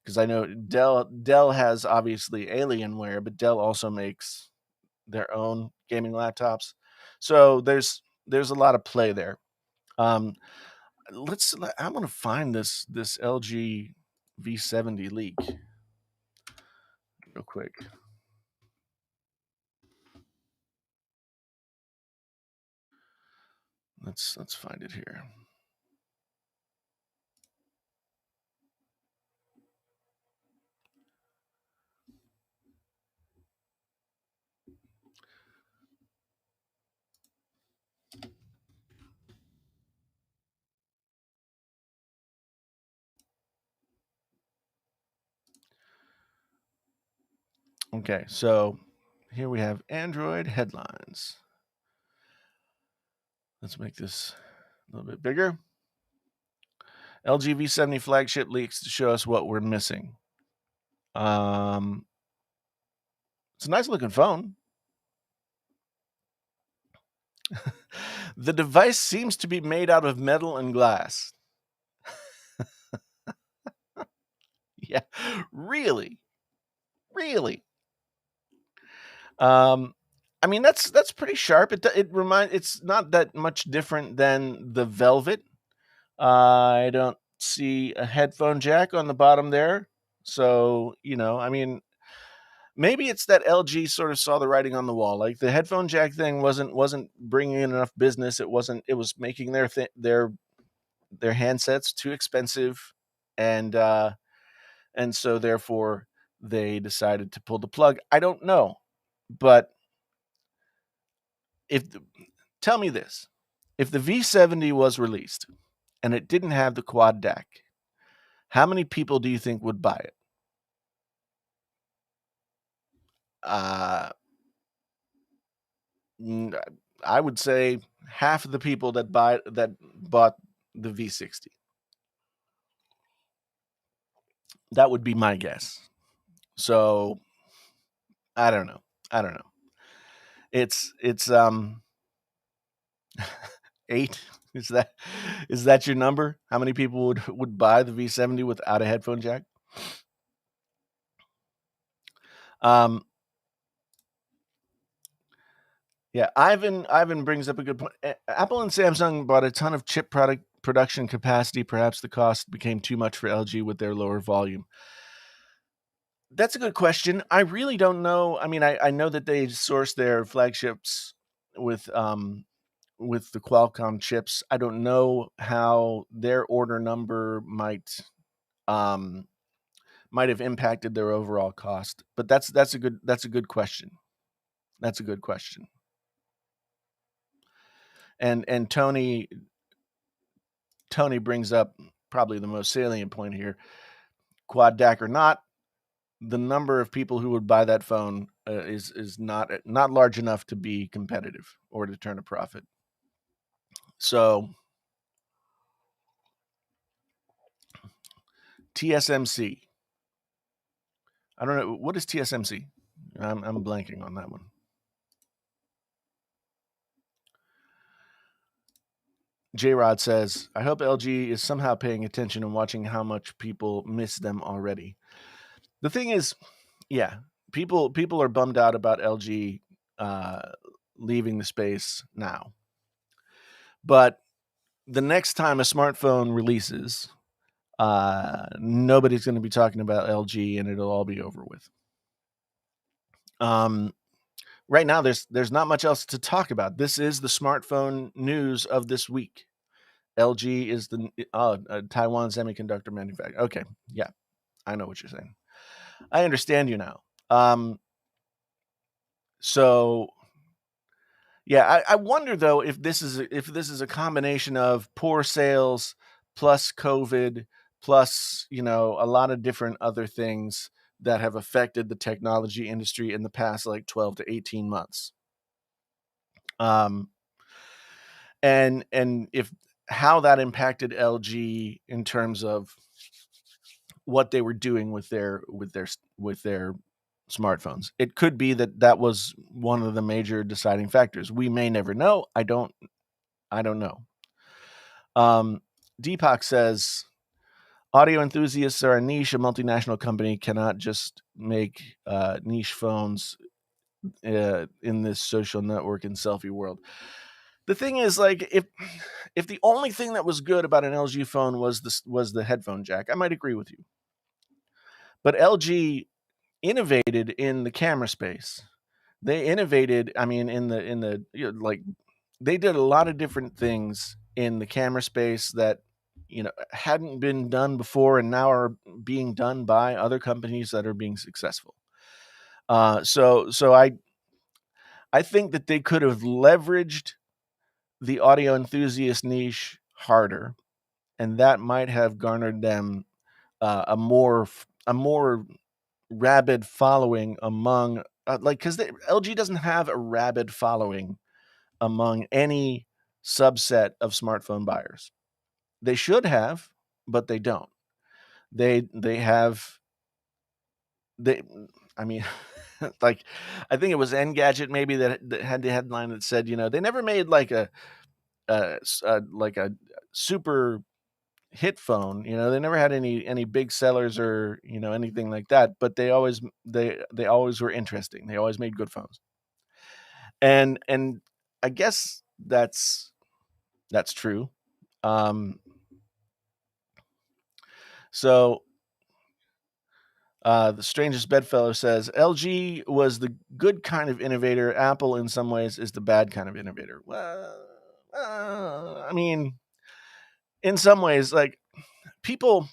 because I know Dell has obviously Alienware, but Dell also makes their own gaming laptops. So there's a lot of play there. Um, I want to find this LG V70 leak real quick. Let's find it here. Okay, so here we have Android headlines. Let's make this a little bit bigger. LG V70 flagship leaks to show us what we're missing. Um, it's a nice looking phone. The device seems to be made out of metal and glass. Yeah, really, really. Um, I mean that's pretty sharp. It's not that much different than the Velvet. I don't see a headphone jack on the bottom there. So, I mean, maybe it's that LG sort of saw the writing on the wall. Like the headphone jack thing wasn't bringing in enough business. It was making their handsets too expensive, and so therefore they decided to pull the plug. I don't know, but if tell me this, if the V70 was released and it didn't have the quad DAC, how many people do you think would buy it? Uh, I would say half of the people that bought the V60. That would be my guess. So I don't know. I don't know. It's 8. Is that your number? How many people would buy the V70 without a headphone jack? Um, yeah, Ivan brings up a good point. Apple and Samsung bought a ton of chip production capacity. Perhaps the cost became too much for LG with their lower volume. That's a good question. I really don't know. I mean, I know that they source their flagships with the Qualcomm chips. I don't know how their order number um might have impacted their overall cost. But that's a good question. That's a good question. And Tony brings up probably the most salient point here. Quad DAC or not, the number of people who would buy that phone is not large enough to be competitive or to turn a profit. So TSMC, I don't know what is TSMC. I'm blanking on that one. J Rod says, I hope LG is somehow paying attention and watching how much people miss them already. The thing is, yeah, people are bummed out about LG uh, leaving the space now. But the next time a smartphone releases, nobody's going to be talking about LG, and it'll all be over with. Um, right now, there's not much else to talk about. This is the smartphone news of this week. LG is the Taiwan semiconductor manufacturer. Okay, yeah, I know what you're saying. I understand you now. So yeah, I wonder though if this is a combination of poor sales plus COVID plus a lot of different other things that have affected the technology industry in the past like 12 to 18 months. Um, and if how that impacted LG in terms of what they were doing with their smartphones. It could be that was one of the major deciding factors. We may never know. I don't know. Um, Deepak says audio enthusiasts are a niche. A multinational company cannot just make niche phones in this social network and selfie world. The thing is, like, if the only thing that was good about an LG phone was the headphone jack, I might agree with you. But LG innovated in the camera space. They innovated, I mean, like, they did a lot of different things in the camera space that hadn't been done before and now are being done by other companies that are being successful. So I think that they could have leveraged the audio enthusiast niche harder, and that might have garnered them a more rabid following among because LG doesn't have a rabid following among any subset of smartphone buyers. They should have, but they don't. They have they I mean like I think it was Engadget maybe that had the headline that said, they never made like a super hit phone. They never had any big sellers or anything like that, but they always were interesting. They always made good phones. And I guess that's true. Um so the strangest bedfellow says LG was the good kind of innovator. Apple in some ways is the bad kind of innovator. Well, I mean, in some ways, like, people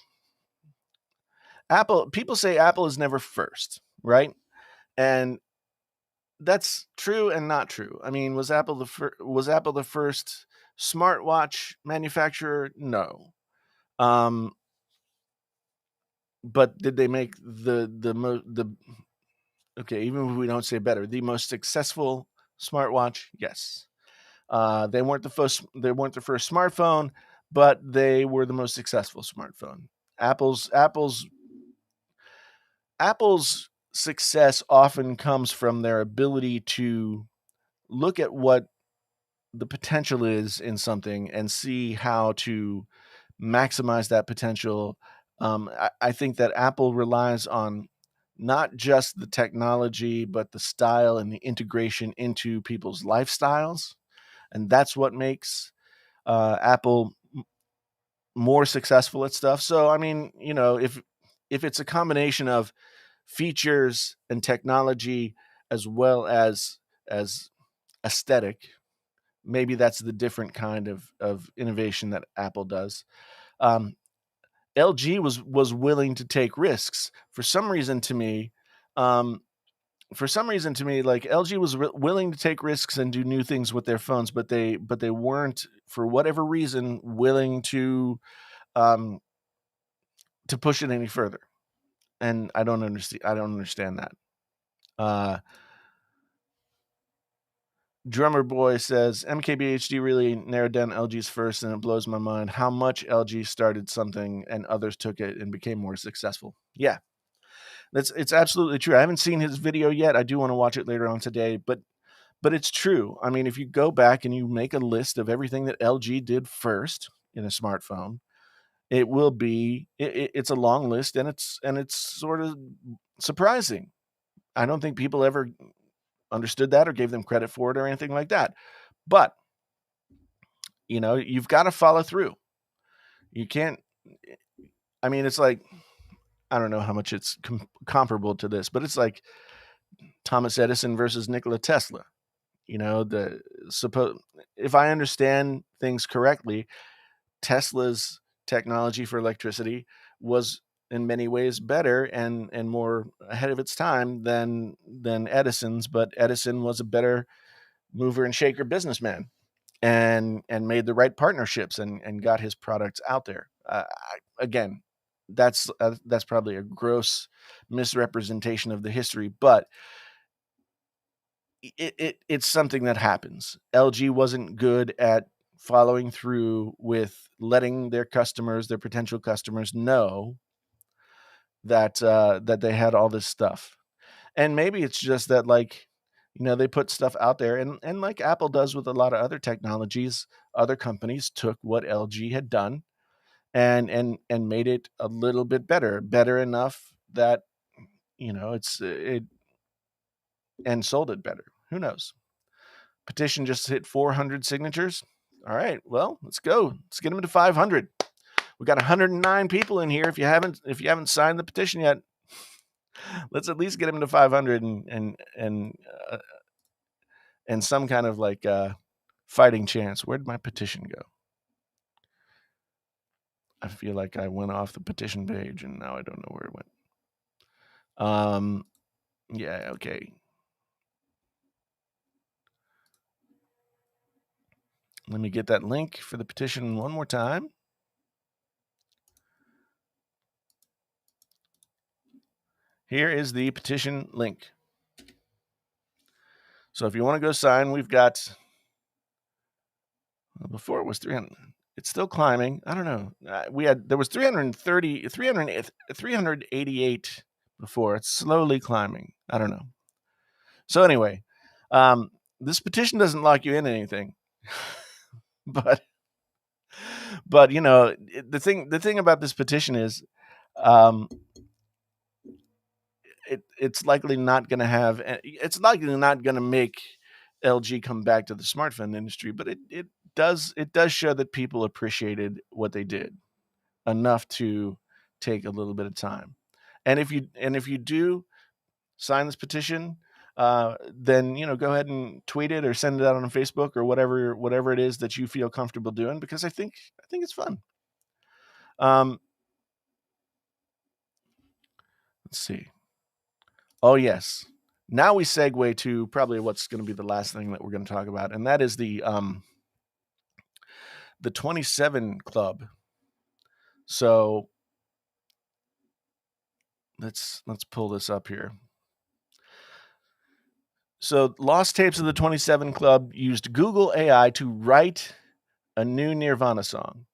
people say Apple is never first, right? And that's true and not true. I mean, was Apple the first smartwatch manufacturer? No. Um, but did they make the okay, even if we don't say better, the most successful smartwatch? Yes. They weren't the first smartphone, but they were the most successful smartphone. Apple's success often comes from their ability to look at what the potential is in something and see how to maximize that potential. I think that Apple relies on not just the technology, but the style and the integration into people's lifestyles. And that's what makes Apple more successful at stuff. So, I mean, if it's a combination of features and technology as well as aesthetic, maybe that's the different kind of innovation that Apple does. Um, LG was willing to take risks for some reason to me. Like, LG was willing to take risks and do new things with their phones, but they weren't, for whatever reason, willing um, to push it any further. And I don't understand that. Uh, Drummer Boy says MKBHD really narrowed down LG's first, and it blows my mind how much LG started something and others took it and became more successful. Yeah, it's absolutely true. I haven't seen his video yet. I do want to watch it later on today, but it's true. I mean, if you go back and you make a list of everything that LG did first in a smartphone, it's a long list, and it's sort of surprising. I don't think people ever understood that or gave them credit for it or anything like that. But you've got to follow through. You can't. I mean, it's like, I don't know how much it's comparable to this, but it's like Thomas Edison versus Nikola Tesla. If I understand things correctly, Tesla's technology for electricity was in many ways better and more ahead of its time than Edison's, but Edison was a better mover and shaker businessman and made the right partnerships and got his products out there. Again, that's probably a gross misrepresentation of the history, but it's something that happens. LG wasn't good at following through with letting their potential customers know that they had all this stuff. And maybe it's just that, like, they put stuff out there, and like Apple does with a lot of other technologies, other companies took what LG had done and made it a little bit better enough that it's it and sold it better. Who knows? Petition just hit 400 signatures. All right, well, let's go. Let's get them to 500. We got 109 people in here. If you haven't signed the petition yet, let's at least get them to 500 and some kind of like fighting chance. Where'd my petition go? I feel like I went off the petition page and now I don't know where it went. Yeah, okay. Let me get that link for the petition one more time. Here is the petition link. So if you want to go sign, we've got, before it was 300. It's still climbing. I don't know. There was 388 before. It's slowly climbing. I don't know. So anyway, this petition doesn't lock you in anything, but the thing about this petition is, it's likely not going to have. It's likely not going to make LG come back to the smartphone industry, but it does show that people appreciated what they did enough to take a little bit of time. And if you do sign this petition, then go ahead and tweet it or send it out on Facebook or whatever it is that you feel comfortable doing, because I think it's fun. Let's see. Oh yes. Now we segue to probably what's going to be the last thing that we're going to talk about, and that is the 27 Club. So let's pull this up here. So Lost Tapes of the 27 Club used Google AI to write a new Nirvana song.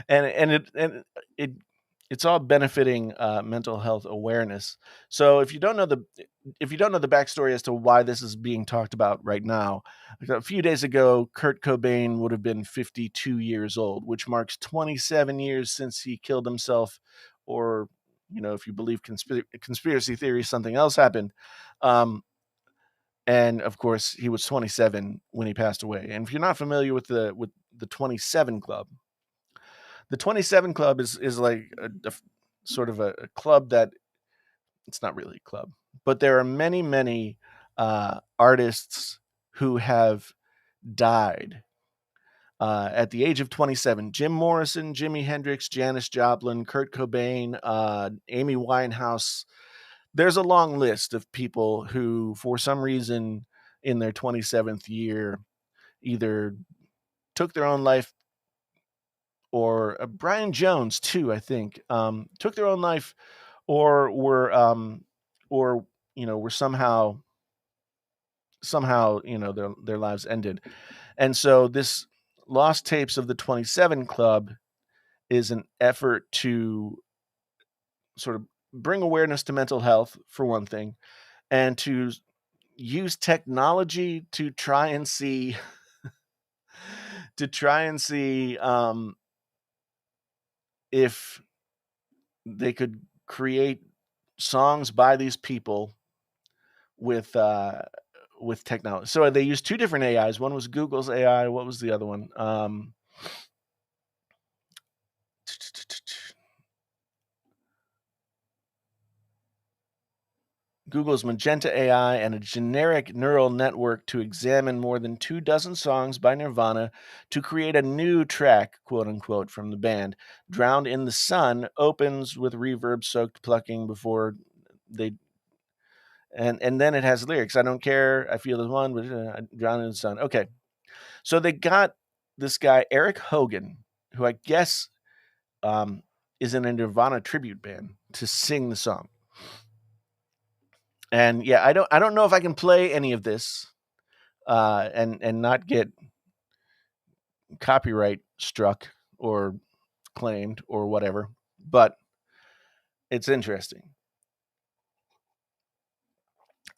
and it's all benefiting mental health awareness. So if you don't know the backstory as to why this is being talked about right now, a few days ago, Kurt Cobain would have been 52 years old, which marks 27 years since he killed himself, or if you believe conspiracy theories, something else happened. And of course, he was 27 when he passed away. And if you're not familiar with the 27 Club, the 27 Club is like a sort of a club that, it's not really a club, but there are many artists who have died at the age of 27. Jim Morrison, Jimi Hendrix, Janis Joplin, Kurt Cobain, Amy Winehouse. There's a long list of people who, for some reason, in their 27th year, either took their own life, or Brian Jones too, I think, took their own life, or were somehow their lives ended. And so this Lost Tapes of the 27 Club is an effort to sort of bring awareness to mental health, for one thing, and to use technology to try and see if they could create songs by these people with technology. So they used two different AIs. One was Google's AI. What was the other one? Google's Magenta AI, and a generic neural network to examine more than 24 songs by Nirvana to create a new track, quote unquote, from the band. Drowned in the Sun opens with reverb-soaked plucking before they... And then it has lyrics. I don't care. I feel the one, but drowned in the sun. Okay. So they got this guy, Eric Hogan, who I guess is in a Nirvana tribute band, to sing the song. And yeah, I don't know if I can play any of this and not get copyright struck or claimed or whatever. But It's interesting.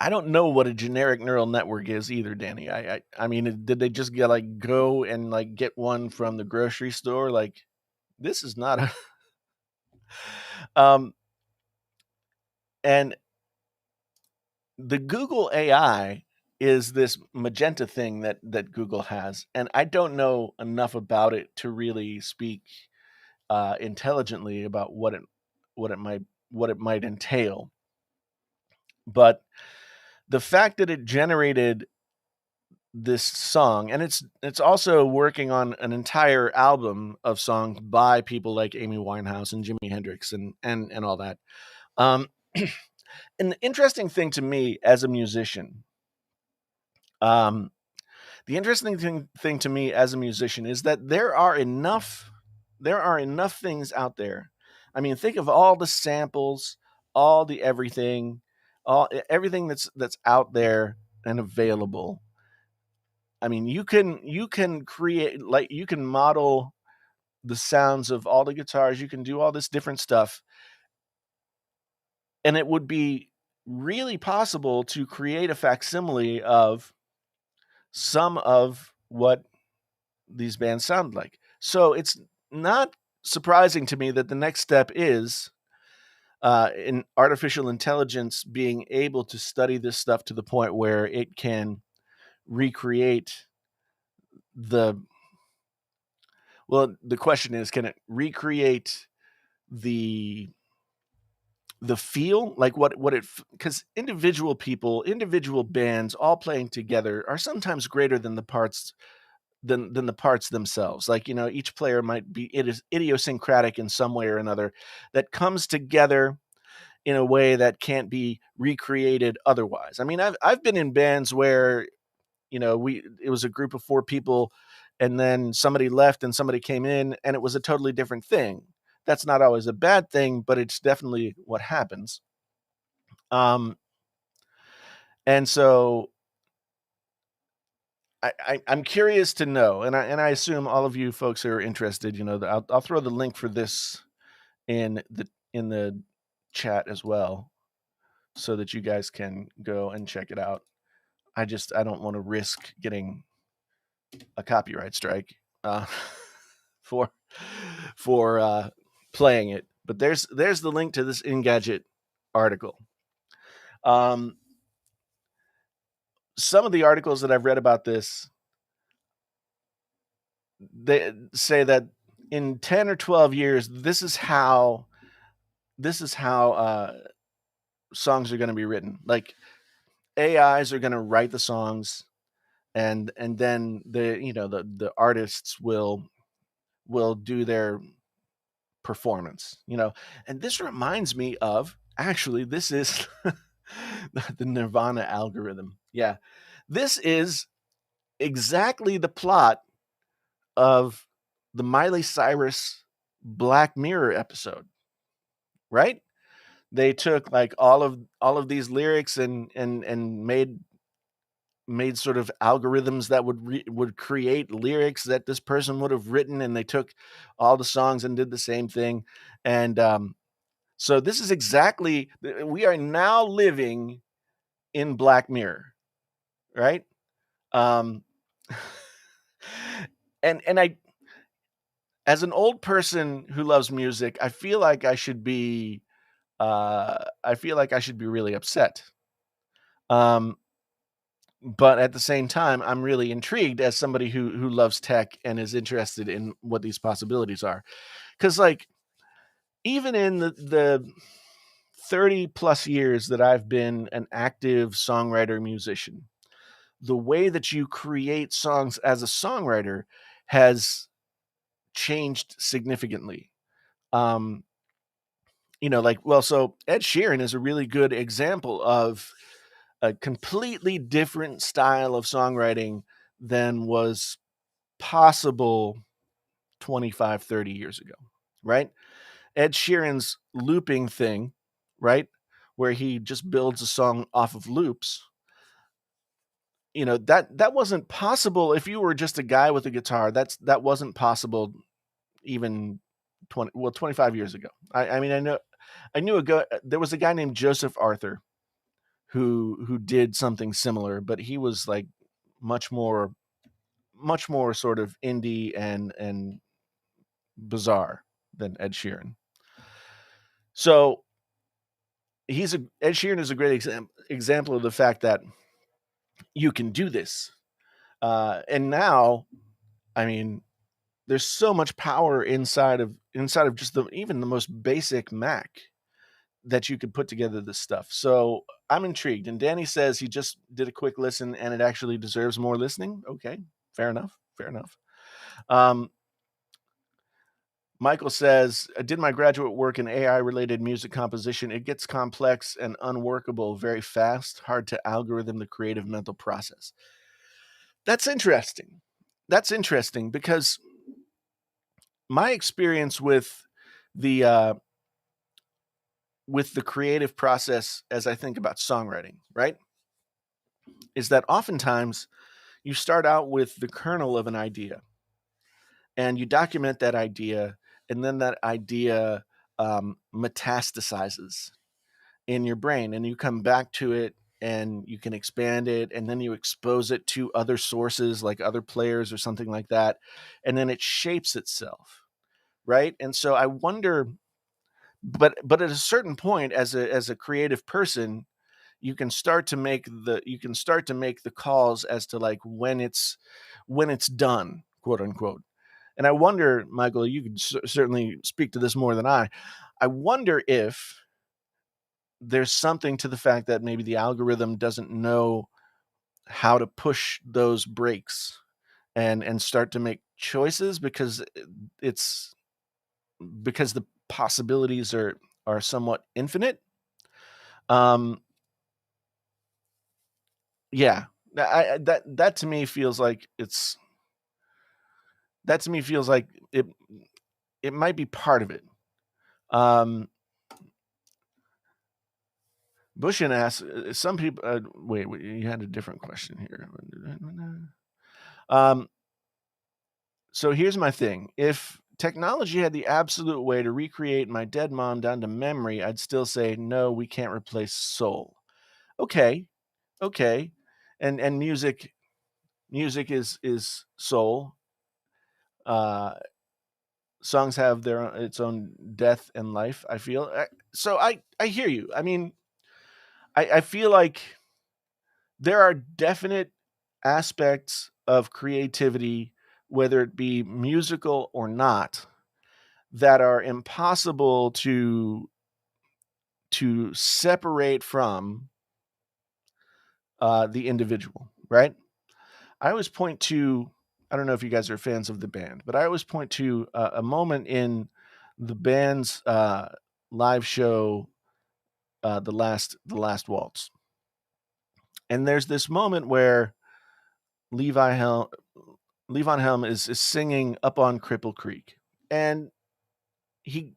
I don't know what a generic neural network is either, Danny. I mean, did they just get like go and like get one from the grocery store? Like, this is not a um and the Google AI is this magenta thing that Google has, and I don't know enough about it to really speak intelligently about what it might what it might entail. But the fact that it generated this song, and it's also working on an entire album of songs by people like Amy Winehouse and Jimi Hendrix and all that. Um, and the interesting thing to me as a musician, um, the interesting thing to me as a musician is that there are enough things out there. I mean, think of all the samples, all the everything, everything that's out there and available. I mean, you can create, like, you can model the sounds of all the guitars, you can do all this different stuff, and it would be really possible to create a facsimile of some of what these bands sound like. So it's not surprising to me that the next step is in artificial intelligence being able to study this stuff to the point where it can recreate the well, the question is, can it recreate the feel, like what it, because individual bands all playing together are sometimes greater than the parts than the parts themselves. Like, each player might be idiosyncratic in some way or another that comes together in a way that can't be recreated otherwise. I mean, I've been in bands where, it was a group of four people, and then somebody left and somebody came in, and it was a totally different thing. That's not always a bad thing, but it's definitely what happens. Um, and so I'm curious to know, and I assume all of you folks are interested. I'll throw the link for this in the chat as well, so that you guys can go and check it out. I don't want to risk getting a copyright strike uh, for playing it. But there's the link to this Engadget article. Um, some of the articles that I've read about this, they say that in 10 or 12 years, this is how songs are going to be written. Like, AIs are going to write the songs, and then the artists will do their performance. And this reminds me of, actually, this is the Nirvana algorithm. Yeah, this is exactly the plot of the Miley Cyrus Black Mirror episode, right? They took like all of these lyrics and made sort of algorithms that would create lyrics that this person would have written, and they took all the songs and did the same thing. And so this is exactly, we are now living in Black Mirror, right? Um, and as an old person who loves music, I feel like I should be really upset. Um, but at the same time, I'm really intrigued as somebody who loves tech and is interested in what these possibilities are. Because, like, even in the 30 plus years that I've been an active songwriter musician, the way that you create songs as a songwriter has changed significantly. Um, so Ed Sheeran is a really good example of a completely different style of songwriting than was possible 25, 30 years ago, right? Ed Sheeran's looping thing, right? Where he just builds a song off of loops. That wasn't possible if you were just a guy with a guitar. That wasn't possible even 25 years ago. I mean, I know I knew there was a guy named Joseph Arthur who did something similar, but he was like much more much more sort of indie and bizarre than Ed Sheeran. So Ed Sheeran is a great example of the fact that you can do this. And now, I mean, there's so much power inside of just even the most basic Mac that you could put together this stuff. So I'm intrigued. And Danny says he just did a quick listen and it actually deserves more listening. Okay, fair enough. Fair enough. Um, Michael says, I did my graduate work in AI related music composition. It gets complex and unworkable very fast, hard to algorithm the creative mental process. That's interesting. That's interesting because my experience the with the creative process as I think about songwriting, right, is that oftentimes you start out with the kernel of an idea and you document that idea, and then that idea metastasizes in your brain, and you come back to it and you can expand it, and then you expose it to other sources like other players or something like that, and then it shapes itself, right? And so I wonder, but at a certain point, as a creative person, you can start to make the calls as to like when it's done, quote unquote. And I wonder, Michael, you could certainly speak to this more than I wonder if there's something to the fact that maybe the algorithm doesn't know how to push those brakes and start to make choices it's because the possibilities are somewhat infinite. Um, yeah, that to me feels like it might be part of it. Um, Bushin asks, some people. Wait, you had a different question here. Um, so here's my thing: if technology had the absolute way to recreate my dead mom down to memory, I'd still say no. We can't replace soul. Okay, okay, and music is soul. Uh, Songs have its own death and life. I feel so. I hear you. I mean, I feel like there are definite aspects of creativity, whether it be musical or not, that are impossible to separate from the individual, right? I always point to, I don't know if you guys are fans of the band, but I always point to a moment in the band's live show, the last waltz, and there's this moment where Levi Helm Levon Helm is singing up on Cripple Creek, and he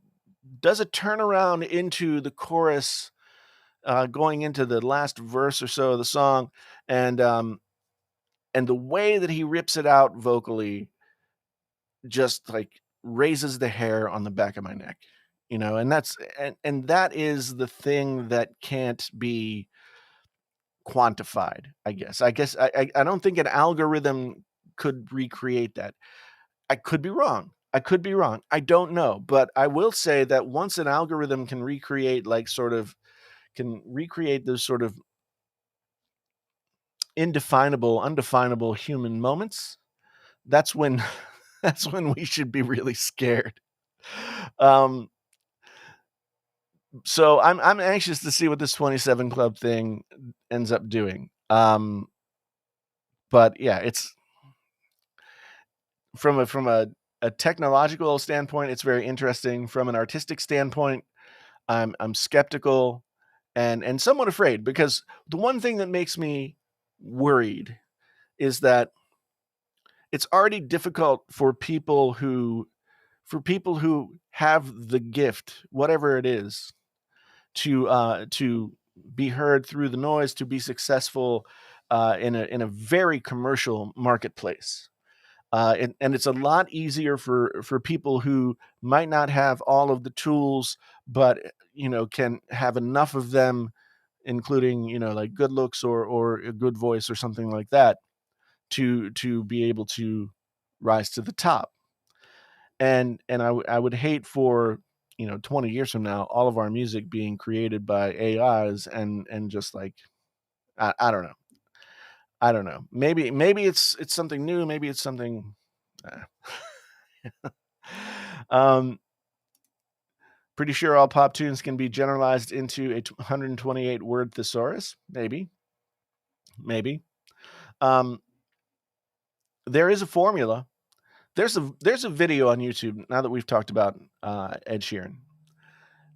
does a turnaround into the chorus, going into the last verse or so of the song, and the way that he rips it out vocally just like raises the hair on the back of my neck, and that is the thing that can't be quantified. I don't think an algorithm could recreate that. I could be wrong. I don't know, but I will say that once an algorithm can recreate those sort of indefinable, undefinable human moments, that's when that's when we should be really scared. Um, so I'm anxious to see what this 27 Club thing ends up doing. But yeah, it's from a technological standpoint, it's very interesting. From an artistic standpoint, I'm skeptical and somewhat afraid, because the one thing that makes me worried is that it's already difficult for people who have the gift, whatever it is, to be heard through the noise, to be successful in a very commercial marketplace. And it's a lot easier for people who might not have all of the tools, but can have enough of them, including like good looks or a good voice or something like that, to be able to rise to the top. And I would hate for 20 years from now all of our music being created by AIs, and just like I don't know. I don't know. Maybe it's something new. Maybe it's something. um, Pretty sure all pop tunes can be generalized into a 128 word thesaurus. Maybe. Um, there is a formula. There's a video on YouTube. Now that we've talked about Ed Sheeran,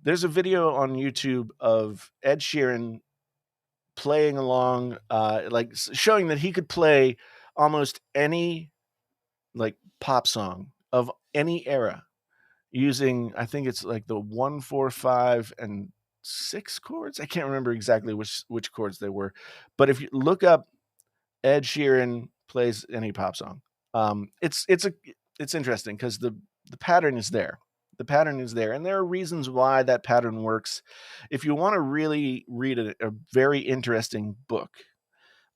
there's a video on YouTube of Ed Sheeran playing along, like showing that he could play almost any like pop song of any era using, I think it's like the 1, 4, 5, and 6 chords. I can't remember exactly which chords they were, but if you look up Ed Sheeran plays any pop song, it's interesting because the pattern is there. The pattern is there, and there are reasons why that pattern works. If you want to really read a very interesting book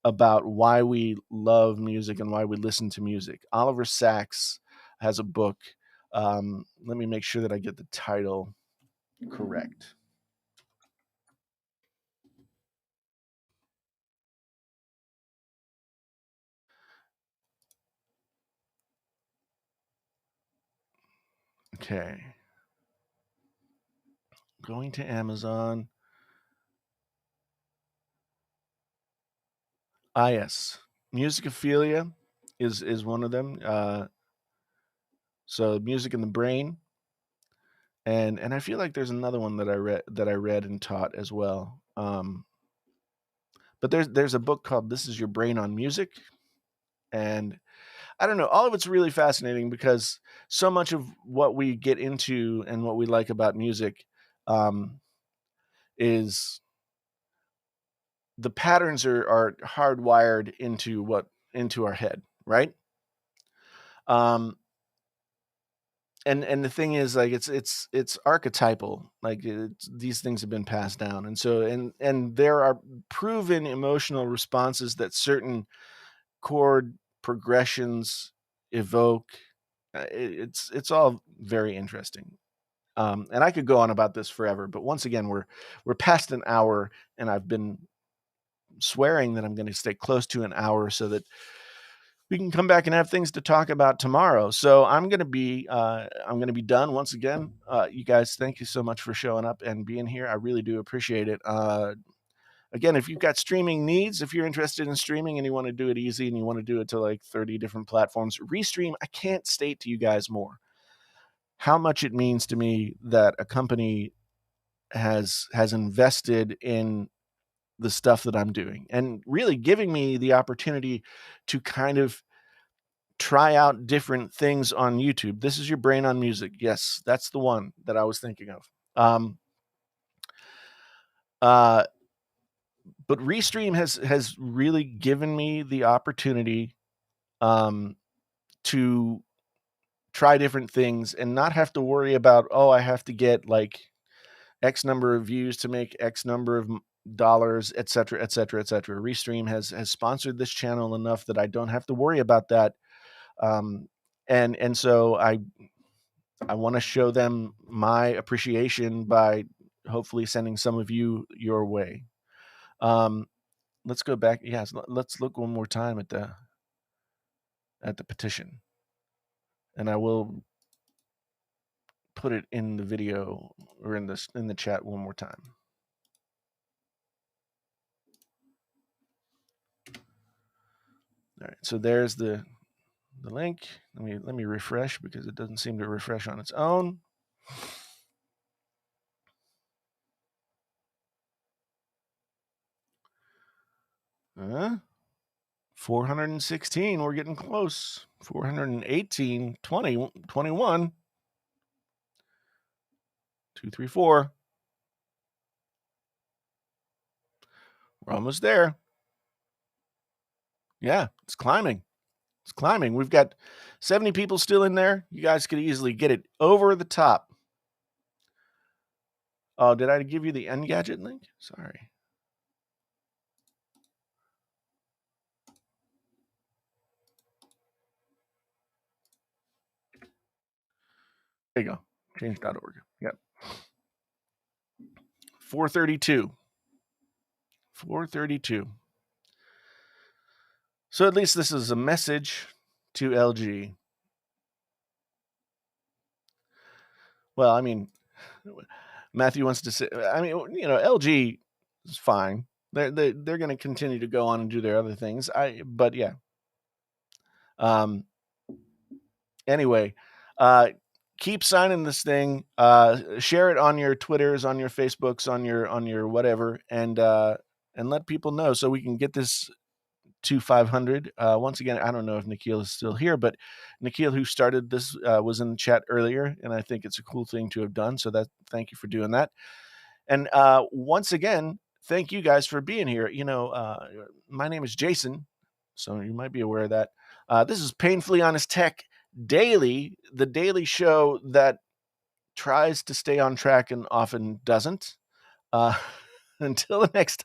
about why we love music and why we listen to music, Oliver Sacks has a book. Let me make sure that I get the title correct. Okay. Going to Amazon. Yes. Musicophilia is one of them. So music in the brain. And I feel like there's another one that I read and taught as well. But there's a book called This Is Your Brain on Music. And I don't know, all of it's really fascinating because so much of what we get into and what we like about music is the patterns are hardwired into our head, right? Um, and the thing is, like, it's archetypal. Like, these things have been passed down, and so and there are proven emotional responses that certain chord progressions evoke. It's all very interesting. And I could go on about this forever, but once again, we're past an hour, and I've been swearing that I'm going to stay close to an hour so that we can come back and have things to talk about tomorrow. So I'm going to be done once again. You guys, thank you so much for showing up and being here. I really do appreciate it. Again, if you've got streaming needs, if you're interested in streaming and you want to do it easy and you want to do it to like 30 different platforms, Restream, I can't state to you guys more how much it means to me that a company has invested in the stuff that I'm doing and really giving me the opportunity to kind of try out different things on YouTube. This Is Your Brain on Music. Yes, that's the one that I was thinking of. Uh, but Restream has really given me the opportunity to try different things and not have to worry about, oh, I have to get like X number of views to make X number of dollars, et cetera, et cetera, et cetera. Restream has sponsored this channel enough that I don't have to worry about that. And so I want to show them my appreciation by hopefully sending some of you your way. Let's go back. Yes, let's look one more time at the petition, and I will put it in the video or in the chat one more time. All right, so there's the link. Let me refresh because it doesn't seem to refresh on its own. Uh, 416. We're getting close. 418, 20, 21. 2, 3, 4. We're almost there. Yeah, it's climbing. It's climbing. We've got 70 people still in there. You guys could easily get it over the top. Oh, did I give you the Engadget link? Sorry. There you go. Change.org. Yep. 432. 432. So at least this is a message to LG. Well, I mean, Matthew wants to say, I mean, LG is fine. They're going to continue to go on and do their other things. But yeah. Anyway, keep signing this thing. Share it on your Twitters, on your Facebooks, on your whatever, and let people know so we can get this to 500. Once again, I don't know if Nikhil is still here, but Nikhil, who started this, was in the chat earlier, and I think it's a cool thing to have done. So thank you for doing that. And once again, thank you guys for being here. My name is Jason, so you might be aware of that. This is Painfully Honest Tech Daily, the daily show that tries to stay on track and often doesn't. Until the next time.